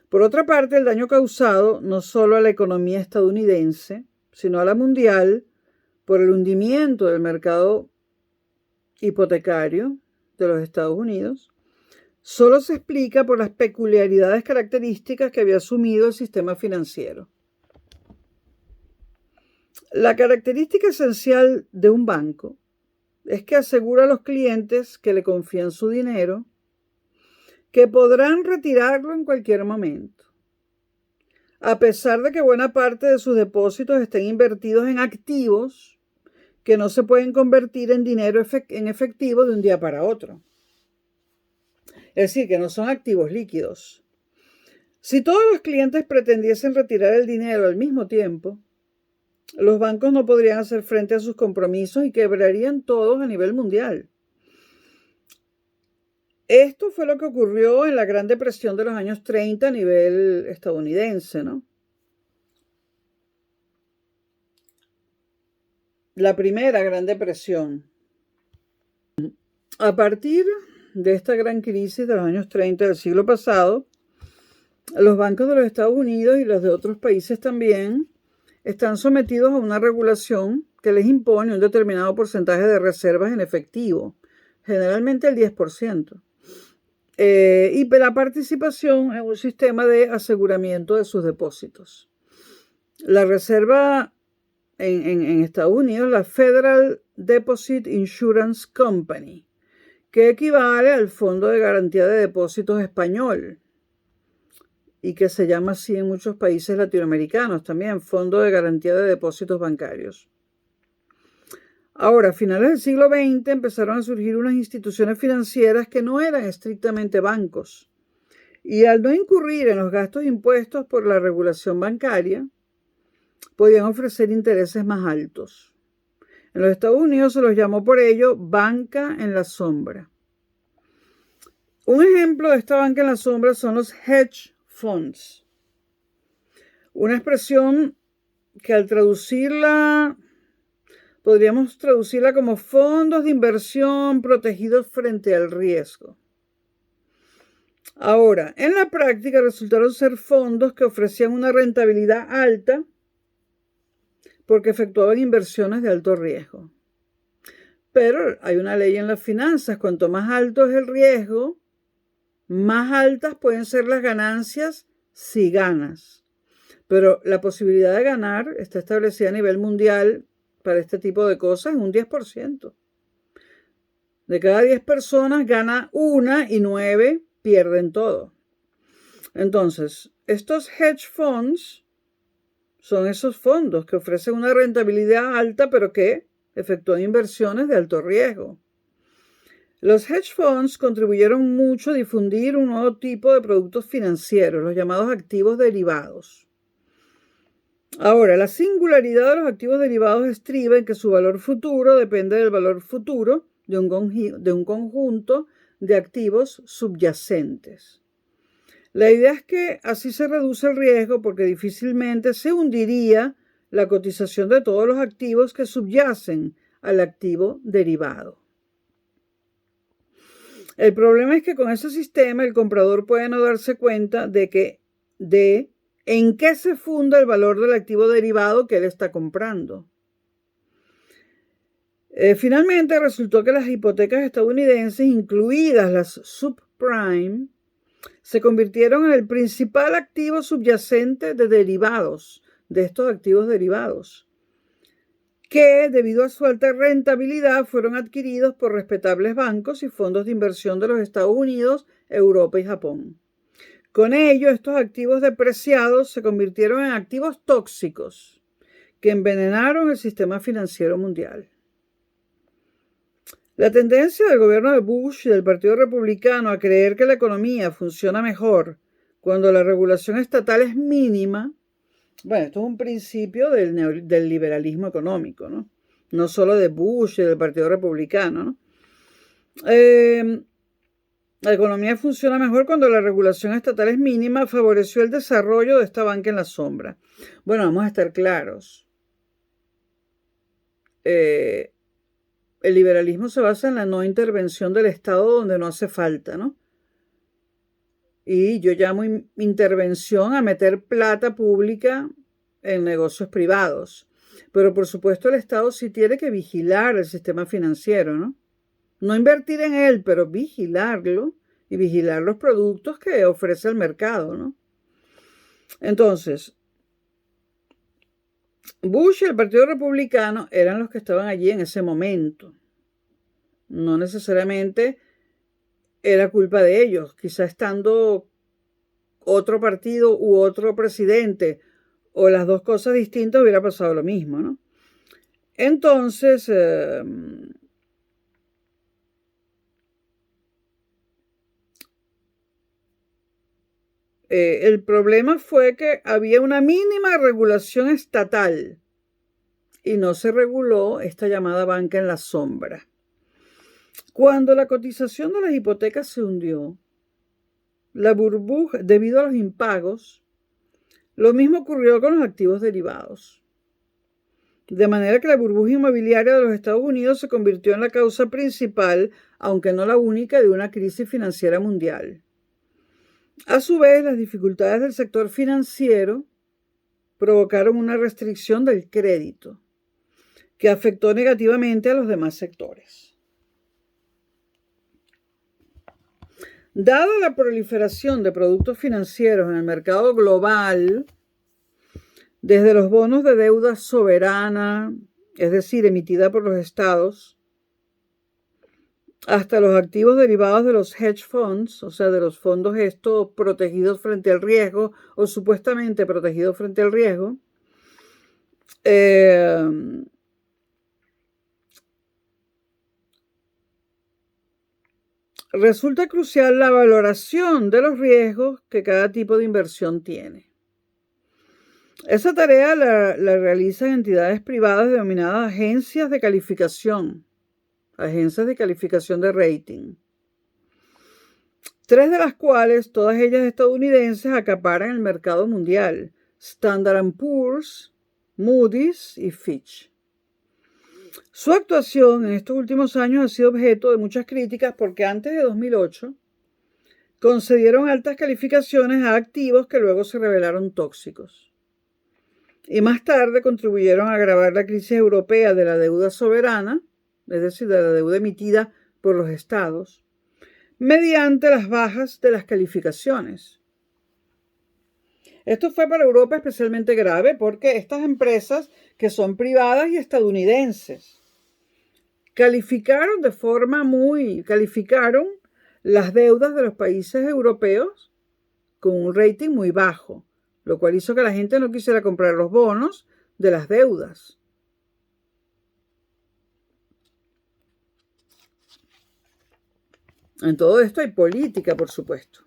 A: Por otra parte, el daño causado no solo a la economía estadounidense, sino a la mundial, por el hundimiento del mercado hipotecario de los Estados Unidos, solo se explica por las peculiaridades características que había asumido el sistema financiero. La característica esencial de un banco es que asegura a los clientes que le confían su dinero que podrán retirarlo en cualquier momento, a pesar de que buena parte de sus depósitos estén invertidos en activos que no se pueden convertir en dinero en efectivo de un día para otro. Es decir, que no son activos líquidos. Si todos los clientes pretendiesen retirar el dinero al mismo tiempo, los bancos no podrían hacer frente a sus compromisos y quebrarían todos a nivel mundial. Esto fue lo que ocurrió en la Gran Depresión de los años 30 a nivel estadounidense, ¿no? La primera Gran Depresión. A partir de esta gran crisis de los años 30 del siglo pasado, los bancos de los Estados Unidos y los de otros países también están sometidos a una regulación que les impone un determinado porcentaje de reservas en efectivo, generalmente el 10%, y la participación en un sistema de aseguramiento de sus depósitos. La reserva en Estados Unidos, la Federal Deposit Insurance Company, que equivale al Fondo de Garantía de Depósitos español, y que se llama así en muchos países latinoamericanos también, Fondo de Garantía de Depósitos Bancarios. Ahora, a finales del siglo XX empezaron a surgir unas instituciones financieras que no eran estrictamente bancos, y al no incurrir en los gastos impuestos por la regulación bancaria, podían ofrecer intereses más altos. En los Estados Unidos se los llamó por ello banca en la sombra. Un ejemplo de esta banca en la sombra son los hedge funds, una expresión que al traducirla, podríamos traducirla como fondos de inversión protegidos frente al riesgo. Ahora, en la práctica resultaron ser fondos que ofrecían una rentabilidad alta porque efectuaban inversiones de alto riesgo. Pero hay una ley en las finanzas: cuanto más alto es el riesgo, más altas pueden ser las ganancias si ganas. Pero la posibilidad de ganar está establecida a nivel mundial para este tipo de cosas en un 10%. De cada 10 personas gana una y 9 pierden todo. Entonces, estos hedge funds son esos fondos que ofrecen una rentabilidad alta, pero que efectúan inversiones de alto riesgo. Los hedge funds contribuyeron mucho a difundir un nuevo tipo de productos financieros, los llamados activos derivados. Ahora, la singularidad de los activos derivados estriba en que su valor futuro depende del valor futuro de un conjunto de activos subyacentes. La idea es que así se reduce el riesgo porque difícilmente se hundiría la cotización de todos los activos que subyacen al activo derivado. El problema es que con ese sistema el comprador puede no darse cuenta de en qué se funda el valor del activo derivado que él está comprando. Finalmente resultó que las hipotecas estadounidenses, incluidas las subprime, se convirtieron en el principal activo subyacente de derivados, de estos activos derivados, que debido a su alta rentabilidad fueron adquiridos por respetables bancos y fondos de inversión de los Estados Unidos, Europa y Japón. Con ello, estos activos depreciados se convirtieron en activos tóxicos que envenenaron el sistema financiero mundial. La tendencia del gobierno de Bush y del Partido Republicano a creer que la economía funciona mejor cuando la regulación estatal es mínima, bueno, esto es un principio del liberalismo económico, ¿no? No solo de Bush y del Partido Republicano, ¿no? La economía funciona mejor cuando la regulación estatal es mínima, favoreció el desarrollo de esta banca en la sombra. Bueno, vamos a estar claros. El liberalismo se basa en la no intervención del Estado donde no hace falta, ¿no? Y yo llamo intervención a meter plata pública en negocios privados. Pero por supuesto el Estado sí tiene que vigilar el sistema financiero, ¿no? No invertir en él, pero vigilarlo y vigilar los productos que ofrece el mercado, ¿no? Entonces, Bush y el Partido Republicano eran los que estaban allí en ese momento. No necesariamente era culpa de ellos. Quizá estando otro partido u otro presidente o las dos cosas distintas hubiera pasado lo mismo, ¿no? Entonces, el problema fue que había una mínima regulación estatal y no se reguló esta llamada banca en la sombra. Cuando la cotización de las hipotecas se hundió, la burbuja, debido a los impagos, lo mismo ocurrió con los activos derivados. De manera que la burbuja inmobiliaria de los Estados Unidos se convirtió en la causa principal, aunque no la única, de una crisis financiera mundial. A su vez, las dificultades del sector financiero provocaron una restricción del crédito, que afectó negativamente a los demás sectores. Dada la proliferación de productos financieros en el mercado global, desde los bonos de deuda soberana, es decir, emitida por los estados, hasta los activos derivados de los hedge funds, o sea, de los fondos estos protegidos frente al riesgo o supuestamente protegidos frente al riesgo, resulta crucial la valoración de los riesgos que cada tipo de inversión tiene. Esa tarea la realizan entidades privadas denominadas agencias de calificación de rating. 3 de las cuales, todas ellas estadounidenses, acaparan el mercado mundial: Standard & Poor's, Moody's y Fitch. Su actuación en estos últimos años ha sido objeto de muchas críticas porque antes de 2008 concedieron altas calificaciones a activos que luego se revelaron tóxicos. Y más tarde contribuyeron a agravar la crisis europea de la deuda soberana, es decir, de la deuda emitida por los estados, mediante las bajas de las calificaciones. Esto fue para Europa especialmente grave porque estas empresas, que son privadas y estadounidenses, calificaron las deudas de los países europeos con un rating muy bajo, lo cual hizo que la gente no quisiera comprar los bonos de las deudas. En todo esto hay política, por supuesto.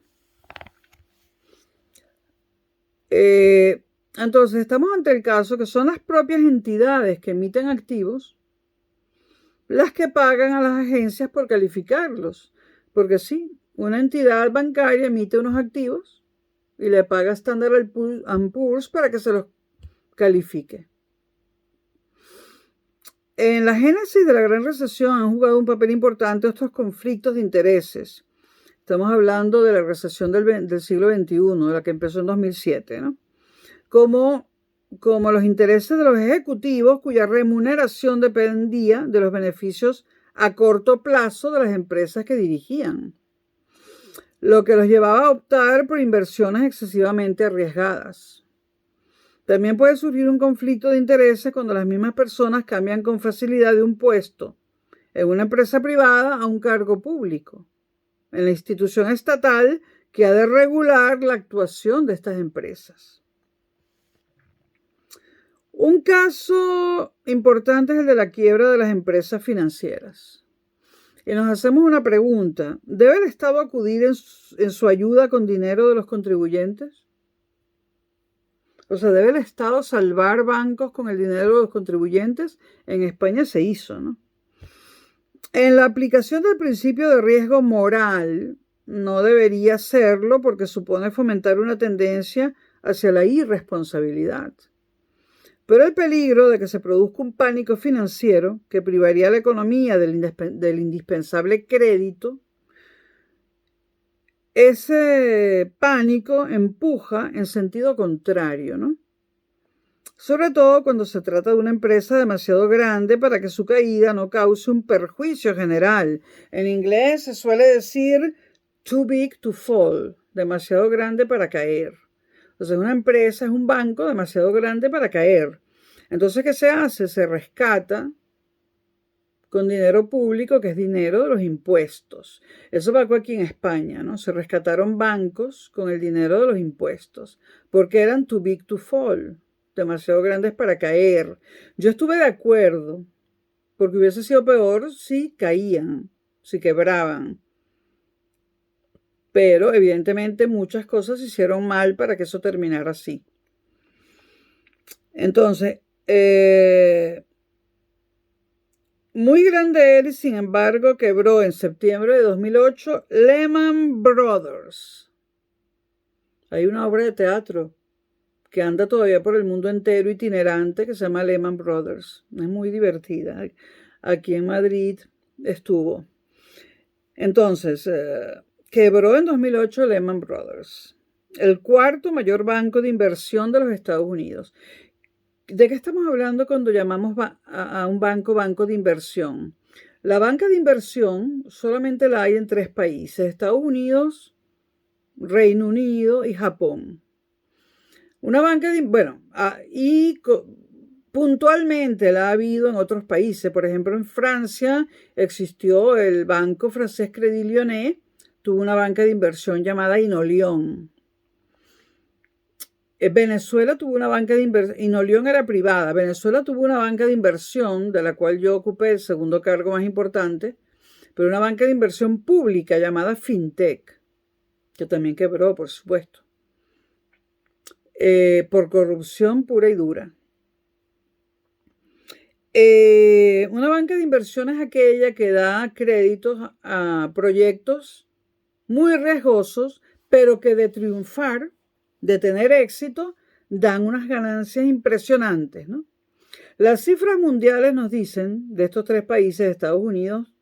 A: Entonces, estamos ante el caso que son las propias entidades que emiten activos las que pagan a las agencias por calificarlos. Porque sí, una entidad bancaria emite unos activos y le paga a Standard & Poor's para que se los califique. En la génesis de la Gran Recesión han jugado un papel importante estos conflictos de intereses. Estamos hablando de la recesión del siglo XXI, de la que empezó en 2007, ¿no? Como los intereses de los ejecutivos cuya remuneración dependía de los beneficios a corto plazo de las empresas que dirigían, lo que los llevaba a optar por inversiones excesivamente arriesgadas. También puede surgir un conflicto de intereses cuando las mismas personas cambian con facilidad de un puesto en una empresa privada a un cargo público en la institución estatal que ha de regular la actuación de estas empresas. Un caso importante es el de la quiebra de las empresas financieras. Y nos hacemos una pregunta. ¿Debe el Estado acudir en su ayuda con dinero de los contribuyentes? O sea, ¿debe el Estado salvar bancos con el dinero de los contribuyentes? En España se hizo, ¿no? En la aplicación del principio de riesgo moral, no debería serlo porque supone fomentar una tendencia hacia la irresponsabilidad. Pero el peligro de que se produzca un pánico financiero que privaría a la economía del indispensable crédito, ese pánico empuja en sentido contrario, ¿no? Sobre todo cuando se trata de una empresa demasiado grande para que su caída no cause un perjuicio general. En inglés se suele decir too big to fall, demasiado grande para caer. Entonces una empresa es un banco demasiado grande para caer. Entonces, ¿qué se hace? Se rescata con dinero público, que es dinero de los impuestos. Eso pasó aquí en España, ¿no? Se rescataron bancos con el dinero de los impuestos, porque eran too big to fall, demasiado grandes para caer. Yo estuve de acuerdo, porque hubiese sido peor si caían, si quebraban. Pero evidentemente muchas cosas se hicieron mal para que eso terminara así. Entonces, muy grande él, sin embargo, quebró en septiembre de 2008 Lehman Brothers. Hay una obra de teatro que anda todavía por el mundo entero, itinerante, que se llama Lehman Brothers. Es muy divertida. Aquí en Madrid estuvo. Entonces, quebró en 2008 Lehman Brothers, el cuarto mayor banco de inversión de los Estados Unidos. ¿De qué estamos hablando cuando llamamos a un banco de inversión? La banca de inversión solamente la hay en 3 países: Estados Unidos, Reino Unido y Japón. Una banca puntualmente la ha habido en otros países. Por ejemplo, en Francia existió el banco francés Crédit Lyonnais, tuvo una banca de inversión llamada Inolion. Venezuela tuvo una banca de inversión, Inolion era privada. Venezuela tuvo una banca de inversión, de la cual yo ocupé el segundo cargo más importante, pero una banca de inversión pública llamada Fintech, que también quebró, por supuesto, por corrupción pura y dura. Una banca de inversión es aquella que da créditos a proyectos muy riesgosos, pero que de triunfar, de tener éxito, dan unas ganancias impresionantes, ¿no? Las cifras mundiales nos dicen, de estos 3 países, Estados Unidos,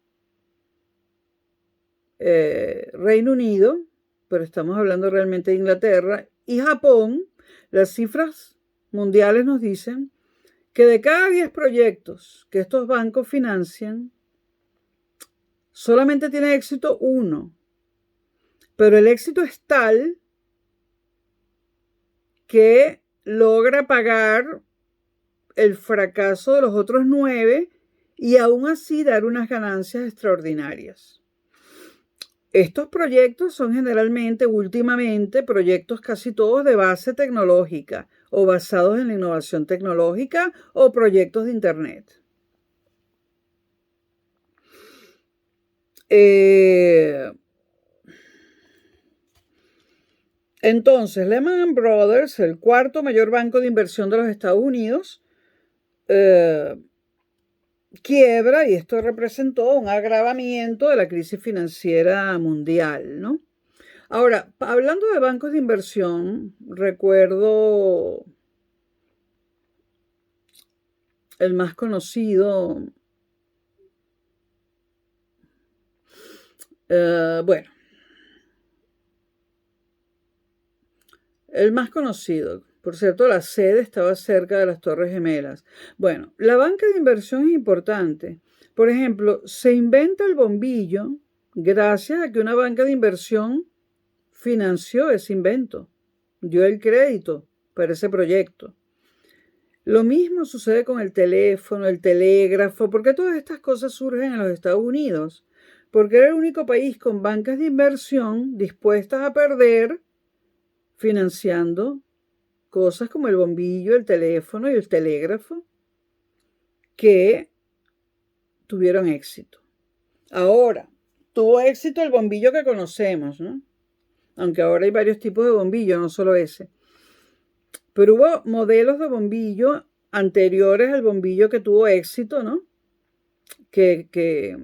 A: Reino Unido, pero estamos hablando realmente de Inglaterra, y Japón, las cifras mundiales nos dicen que de cada 10 proyectos que estos bancos financian, solamente tiene éxito 1. Pero el éxito es tal que logra pagar el fracaso de los otros 9 y aún así dar unas ganancias extraordinarias. Estos proyectos son generalmente, últimamente, proyectos casi todos de base tecnológica o basados en la innovación tecnológica o proyectos de Internet. Entonces, Lehman Brothers, el cuarto mayor banco de inversión de los Estados Unidos, quiebra, y esto representó un agravamiento de la crisis financiera mundial, ¿no? Ahora, hablando de bancos de inversión, recuerdo el más conocido, el más conocido. Por cierto, la sede estaba cerca de las Torres Gemelas. Bueno, la banca de inversión es importante. Por ejemplo, se inventa el bombillo gracias a que una banca de inversión financió ese invento, dio el crédito para ese proyecto. Lo mismo sucede con el teléfono, el telégrafo. ¿Por qué todas estas cosas surgen en los Estados Unidos? Porque era el único país con bancas de inversión dispuestas a perder financiando cosas como el bombillo, el teléfono y el telégrafo, que tuvieron éxito. Ahora, tuvo éxito el bombillo que conocemos, ¿no? Aunque ahora hay varios tipos de bombillo, no solo ese. Pero hubo modelos de bombillo anteriores al bombillo que tuvo éxito, ¿no? Que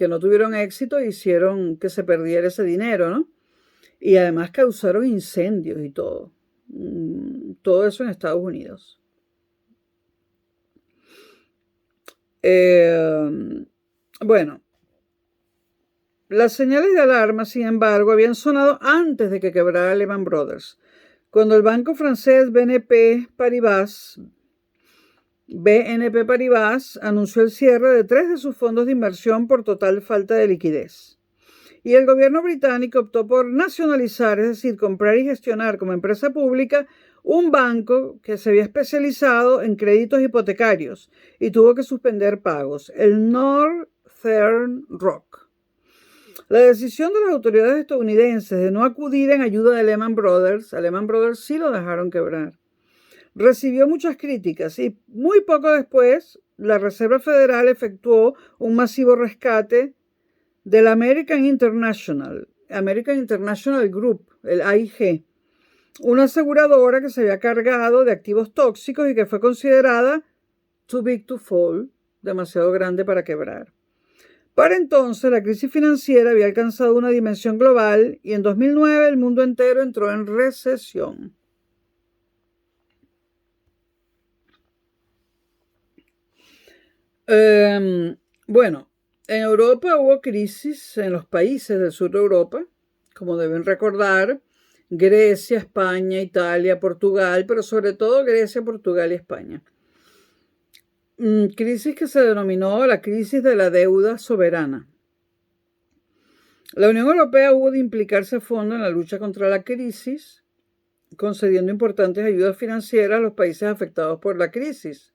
A: no tuvieron éxito e hicieron que se perdiera ese dinero, ¿no? Y además causaron incendios y todo. Todo eso en Estados Unidos. Bueno, las señales de alarma, sin embargo, habían sonado antes de que quebrara Lehman Brothers, cuando el banco francés BNP Paribas anunció el cierre de 3 de sus fondos de inversión por total falta de liquidez. Y el gobierno británico optó por nacionalizar, es decir, comprar y gestionar como empresa pública un banco que se había especializado en créditos hipotecarios y tuvo que suspender pagos, el Northern Rock. La decisión de las autoridades estadounidenses de no acudir en ayuda de Lehman Brothers, a Lehman Brothers sí lo dejaron quebrar, recibió muchas críticas y muy poco después la Reserva Federal efectuó un masivo rescate del American International Group, el AIG, una aseguradora que se había cargado de activos tóxicos y que fue considerada too big to fall, demasiado grande para quebrar. Para entonces, la crisis financiera había alcanzado una dimensión global y en 2009 el mundo entero entró en recesión. Bueno, en Europa hubo crisis en los países del sur de Europa, como deben recordar, Grecia, España, Italia, Portugal, pero sobre todo Grecia, Portugal y España. Crisis que se denominó la crisis de la deuda soberana. La Unión Europea hubo de implicarse a fondo en la lucha contra la crisis, concediendo importantes ayudas financieras a los países afectados por la crisis,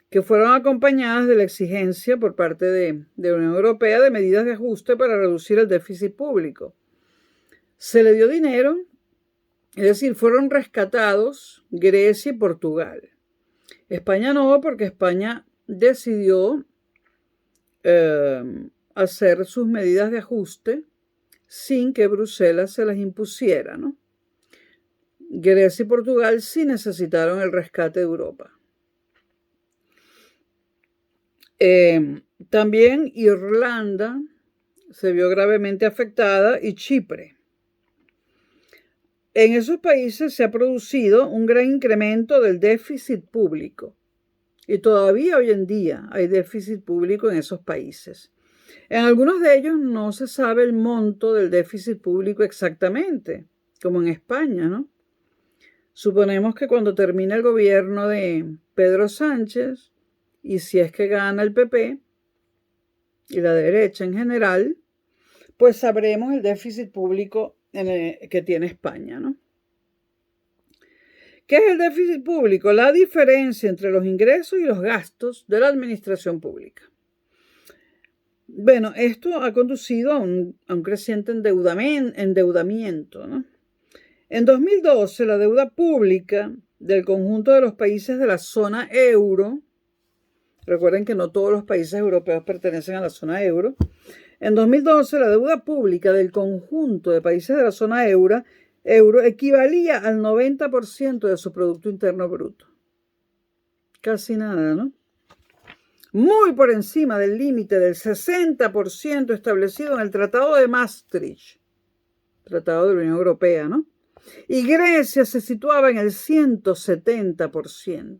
A: que fueron acompañadas de la exigencia por parte de la Unión Europea de medidas de ajuste para reducir el déficit público. Se le dio dinero, es decir, fueron rescatados Grecia y Portugal. España no, porque España decidió hacer sus medidas de ajuste sin que Bruselas se las impusiera, ¿no? Grecia y Portugal sí necesitaron el rescate de Europa. También Irlanda se vio gravemente afectada y Chipre. En esos países se ha producido un gran incremento del déficit público y todavía hoy en día hay déficit público en esos países. En algunos de ellos no se sabe el monto del déficit público exactamente, como en España, ¿no? Suponemos que cuando termine el gobierno de Pedro Sánchez, y si es que gana el PP y la derecha en general, pues sabremos el déficit público que tiene España, ¿no? ¿Qué es el déficit público? La diferencia entre los ingresos y los gastos de la administración pública. Bueno, esto ha conducido a un creciente endeudamiento, ¿no? En 2012, la deuda pública del conjunto de los países de la zona euro, recuerden que no todos los países europeos pertenecen a la zona euro, en 2012 la deuda pública del conjunto de países de la zona euro equivalía al 90% de su Producto Interno Bruto. Casi nada, ¿no? Muy por encima del límite del 60% establecido en el Tratado de Maastricht, Tratado de la Unión Europea, ¿no? Y Grecia se situaba en el 170%.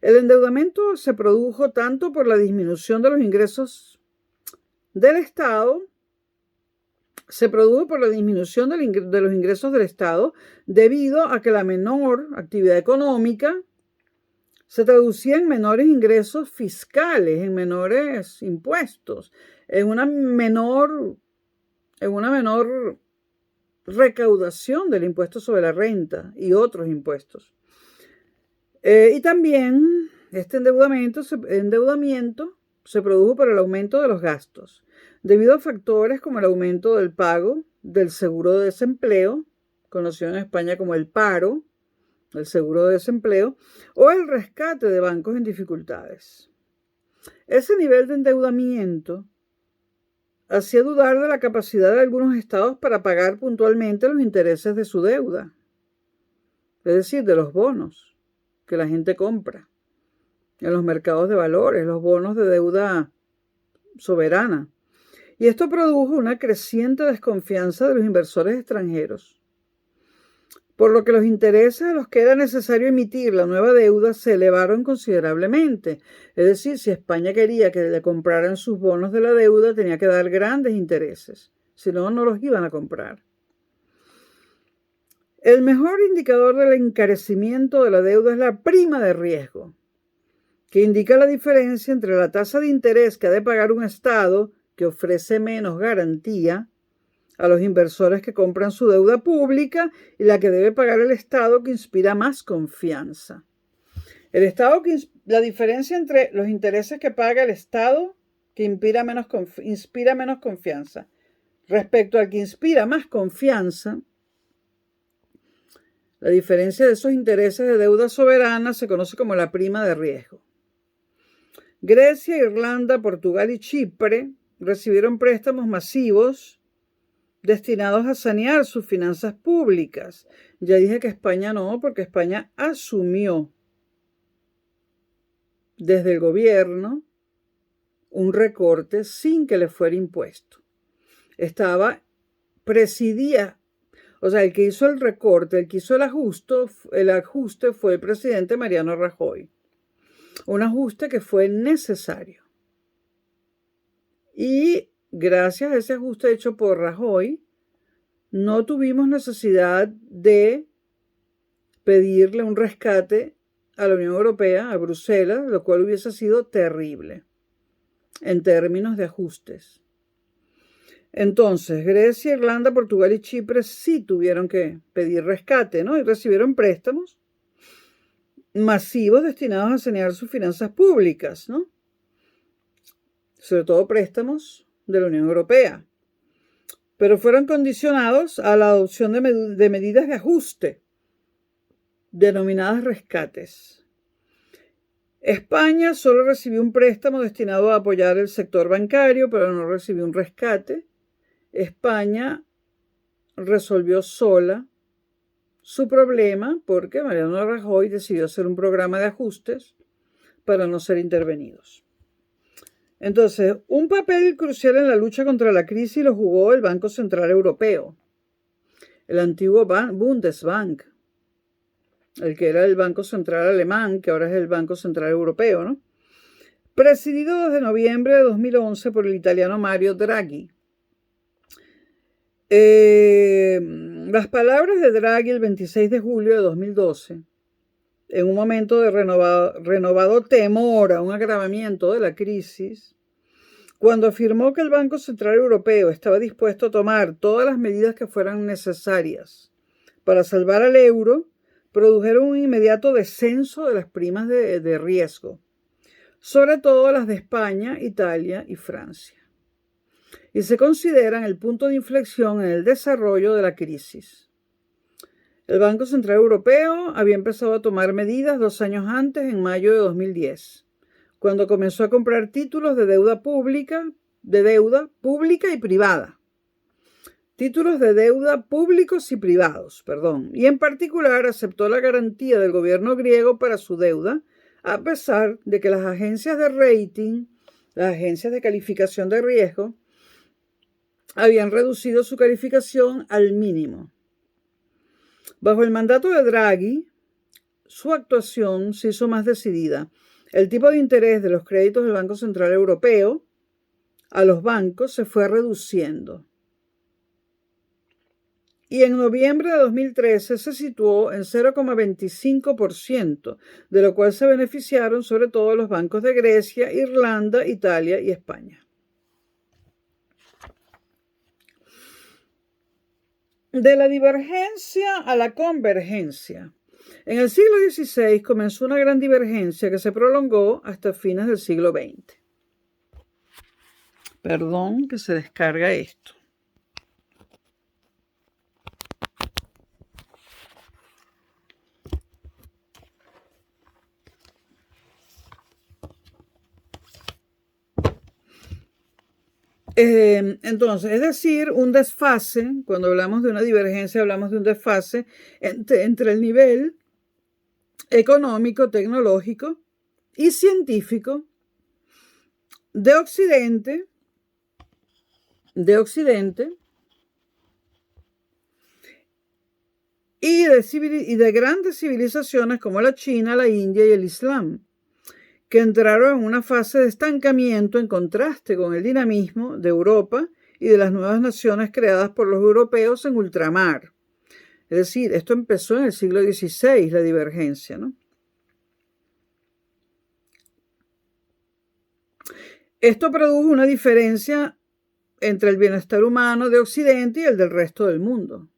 A: El endeudamiento se produjo tanto por la disminución de los ingresos del Estado, de los ingresos del Estado debido a que la menor actividad económica se traducía en menores ingresos fiscales, en menores impuestos, en una menor recaudación del impuesto sobre la renta y otros impuestos. Y también este endeudamiento se produjo por el aumento de los gastos, debido a factores como el aumento del pago del seguro de desempleo, conocido en España como el paro, el seguro de desempleo, o el rescate de bancos en dificultades. Ese nivel de endeudamiento hacía dudar de la capacidad de algunos estados para pagar puntualmente los intereses de su deuda, es decir, de los bonos que la gente compra en los mercados de valores, los bonos de deuda soberana. Y esto produjo una creciente desconfianza de los inversores extranjeros, por lo que los intereses a los que era necesario emitir la nueva deuda se elevaron considerablemente. Es decir, si España quería que le compraran sus bonos de la deuda, tenía que dar grandes intereses, si no, no los iban a comprar. El mejor indicador del encarecimiento de la deuda es la prima de riesgo, que indica la diferencia entre la tasa de interés que ha de pagar un Estado que ofrece menos garantía a los inversores que compran su deuda pública y la que debe pagar el Estado que inspira más confianza. La diferencia entre los intereses que paga el Estado que inspira menos confianza respecto al que inspira más confianza, la diferencia de esos intereses de deuda soberana se conoce como la prima de riesgo. Grecia, Irlanda, Portugal y Chipre recibieron préstamos masivos destinados a sanear sus finanzas públicas. Ya dije que España no, porque España asumió desde el gobierno un recorte sin que le fuera impuesto. Presidía, o sea, el que hizo el recorte, el que hizo el ajuste fue el presidente Mariano Rajoy. Un ajuste que fue necesario. Y gracias a ese ajuste hecho por Rajoy, no tuvimos necesidad de pedirle un rescate a la Unión Europea, a Bruselas, lo cual hubiese sido terrible en términos de ajustes. Entonces, Grecia, Irlanda, Portugal y Chipre sí tuvieron que pedir rescate, ¿no? Y recibieron préstamos masivos destinados a sanear sus finanzas públicas, ¿no? Sobre todo préstamos de la Unión Europea. Pero fueron condicionados a la adopción de medidas de ajuste, denominadas rescates. España solo recibió un préstamo destinado a apoyar el sector bancario, pero no recibió un rescate. España resolvió sola su problema porque Mariano Rajoy decidió hacer un programa de ajustes para no ser intervenidos. Entonces, un papel crucial en la lucha contra la crisis lo jugó el Banco Central Europeo, el antiguo Bundesbank, el que era el Banco Central Alemán, que ahora es el Banco Central Europeo, ¿no? Presidido desde noviembre de 2011 por el italiano Mario Draghi. Las palabras de Draghi el 26 de julio de 2012, en un momento de renovado temor a un agravamiento de la crisis, cuando afirmó que el Banco Central Europeo estaba dispuesto a tomar todas las medidas que fueran necesarias para salvar al euro, produjeron un inmediato descenso de las primas de riesgo, sobre todo las de España, Italia y Francia, y se consideran el punto de inflexión en el desarrollo de la crisis. El Banco Central Europeo había empezado a tomar medidas 2 años antes, en mayo de 2010, cuando comenzó a comprar títulos de deuda pública y privada. Títulos de deuda públicos y privados, y en particular aceptó la garantía del gobierno griego para su deuda, a pesar de que las agencias de rating, las agencias de calificación de riesgo, habían reducido su calificación al mínimo. Bajo el mandato de Draghi, su actuación se hizo más decidida. El tipo de interés de los créditos del Banco Central Europeo a los bancos se fue reduciendo. Y en noviembre de 2013 se situó en 0,25%, de lo cual se beneficiaron sobre todo los bancos de Grecia, Irlanda, Italia y España. De la divergencia a la convergencia. En el siglo XVI comenzó una gran divergencia que se prolongó hasta fines del siglo XX. Perdón que se descarga esto. Entonces, es decir, un desfase, cuando hablamos de una divergencia, hablamos de un desfase entre el nivel económico, tecnológico y científico de Occidente y de grandes civilizaciones como la China, la India y el Islam, que entraron en una fase de estancamiento en contraste con el dinamismo de Europa y de las nuevas naciones creadas por los europeos en ultramar. Es decir, esto empezó en el siglo XVI, la divergencia, ¿no? Esto produjo una diferencia entre el bienestar humano de Occidente y el del resto del mundo.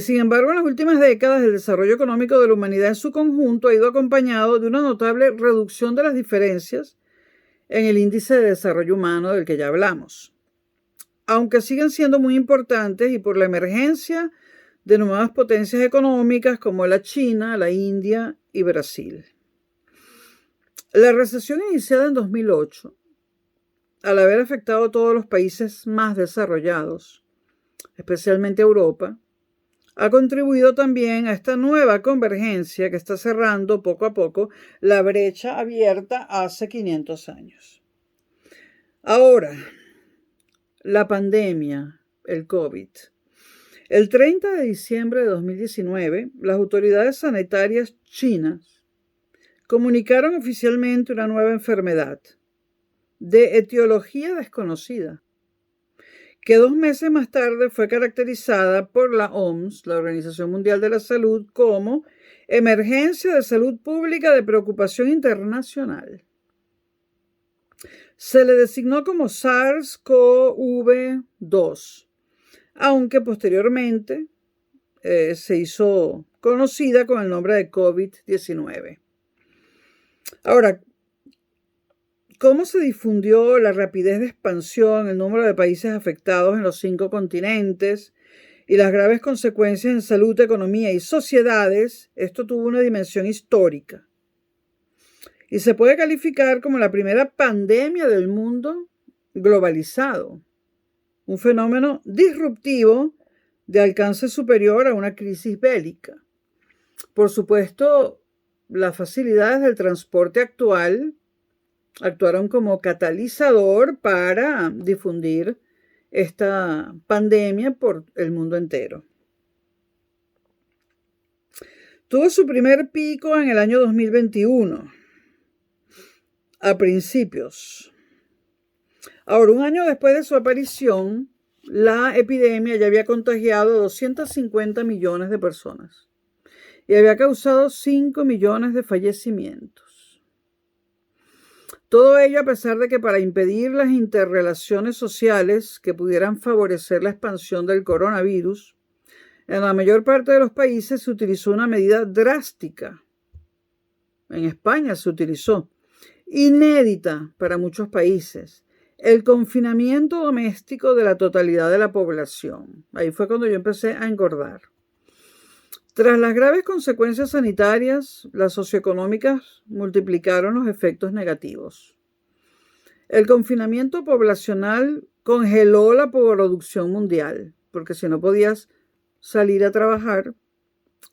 A: Sin embargo, en las últimas décadas, el desarrollo económico de la humanidad en su conjunto ha ido acompañado de una notable reducción de las diferencias en el índice de desarrollo humano del que ya hablamos, aunque siguen siendo muy importantes y por la emergencia de nuevas potencias económicas como la China, la India y Brasil. La recesión iniciada en 2008, al haber afectado a todos los países más desarrollados, especialmente Europa, ha contribuido también a esta nueva convergencia que está cerrando poco a poco la brecha abierta hace 500 años. Ahora, la pandemia, el COVID. El 30 de diciembre de 2019, las autoridades sanitarias chinas comunicaron oficialmente una nueva enfermedad de etiología desconocida, que 2 meses más tarde fue caracterizada por la OMS, la Organización Mundial de la Salud, como emergencia de salud pública de preocupación internacional. Se le designó como SARS-CoV-2, aunque posteriormente se hizo conocida con el nombre de COVID-19. Ahora, ¿cómo se difundió la rapidez de expansión, el número de países afectados en los 5 continentes y las graves consecuencias en salud, economía y sociedades? Esto tuvo una dimensión histórica y se puede calificar como la primera pandemia del mundo globalizado, un fenómeno disruptivo de alcance superior a una crisis bélica. Por supuesto, las facilidades del transporte actuaron como catalizador para difundir esta pandemia por el mundo entero. Tuvo su primer pico en el año 2021, a principios. Ahora, un año después de su aparición, la epidemia ya había contagiado a 250 millones de personas y había causado 5 millones de fallecimientos. Todo ello a pesar de que para impedir las interrelaciones sociales que pudieran favorecer la expansión del coronavirus, en la mayor parte de los países se utilizó una medida drástica. En España se utilizó, inédita para muchos países, el confinamiento doméstico de la totalidad de la población. Ahí fue cuando yo empecé a engordar. Tras las graves consecuencias sanitarias, las socioeconómicas multiplicaron los efectos negativos. El confinamiento poblacional congeló la producción mundial, porque si no podías salir a trabajar,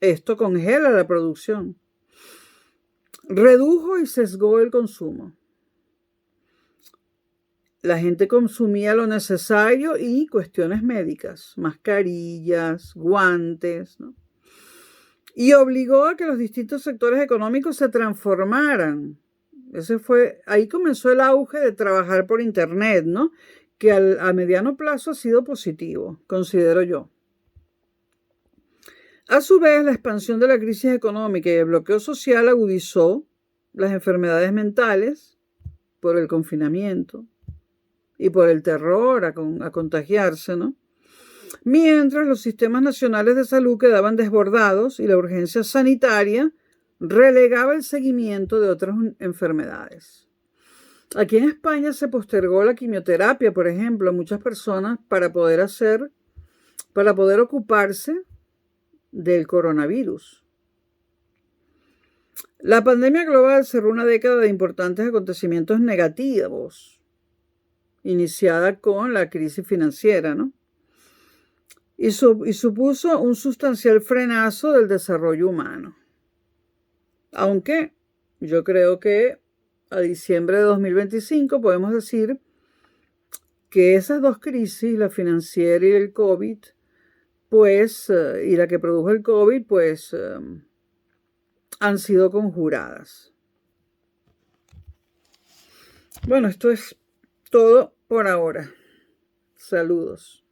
A: esto congela la producción. Redujo y sesgó el consumo. La gente consumía lo necesario y cuestiones médicas, mascarillas, guantes, ¿no? Y obligó a que los distintos sectores económicos se transformaran. Ahí comenzó el auge de trabajar por internet, ¿no? Que a mediano plazo ha sido positivo, considero yo. A su vez, la expansión de la crisis económica y el bloqueo social agudizó las enfermedades mentales por el confinamiento y por el terror a contagiarse, ¿no? Mientras los sistemas nacionales de salud quedaban desbordados y la urgencia sanitaria relegaba el seguimiento de otras enfermedades. Aquí en España se postergó la quimioterapia, por ejemplo, a muchas personas para poder ocuparse del coronavirus. La pandemia global cerró una década de importantes acontecimientos negativos iniciada con la crisis financiera, ¿no? Y supuso un sustancial frenazo del desarrollo humano. Aunque yo creo que a diciembre de 2025 podemos decir que esas dos crisis, la financiera y el COVID, pues, y la que produjo el COVID, pues, han sido conjuradas. Bueno, esto es todo por ahora. Saludos.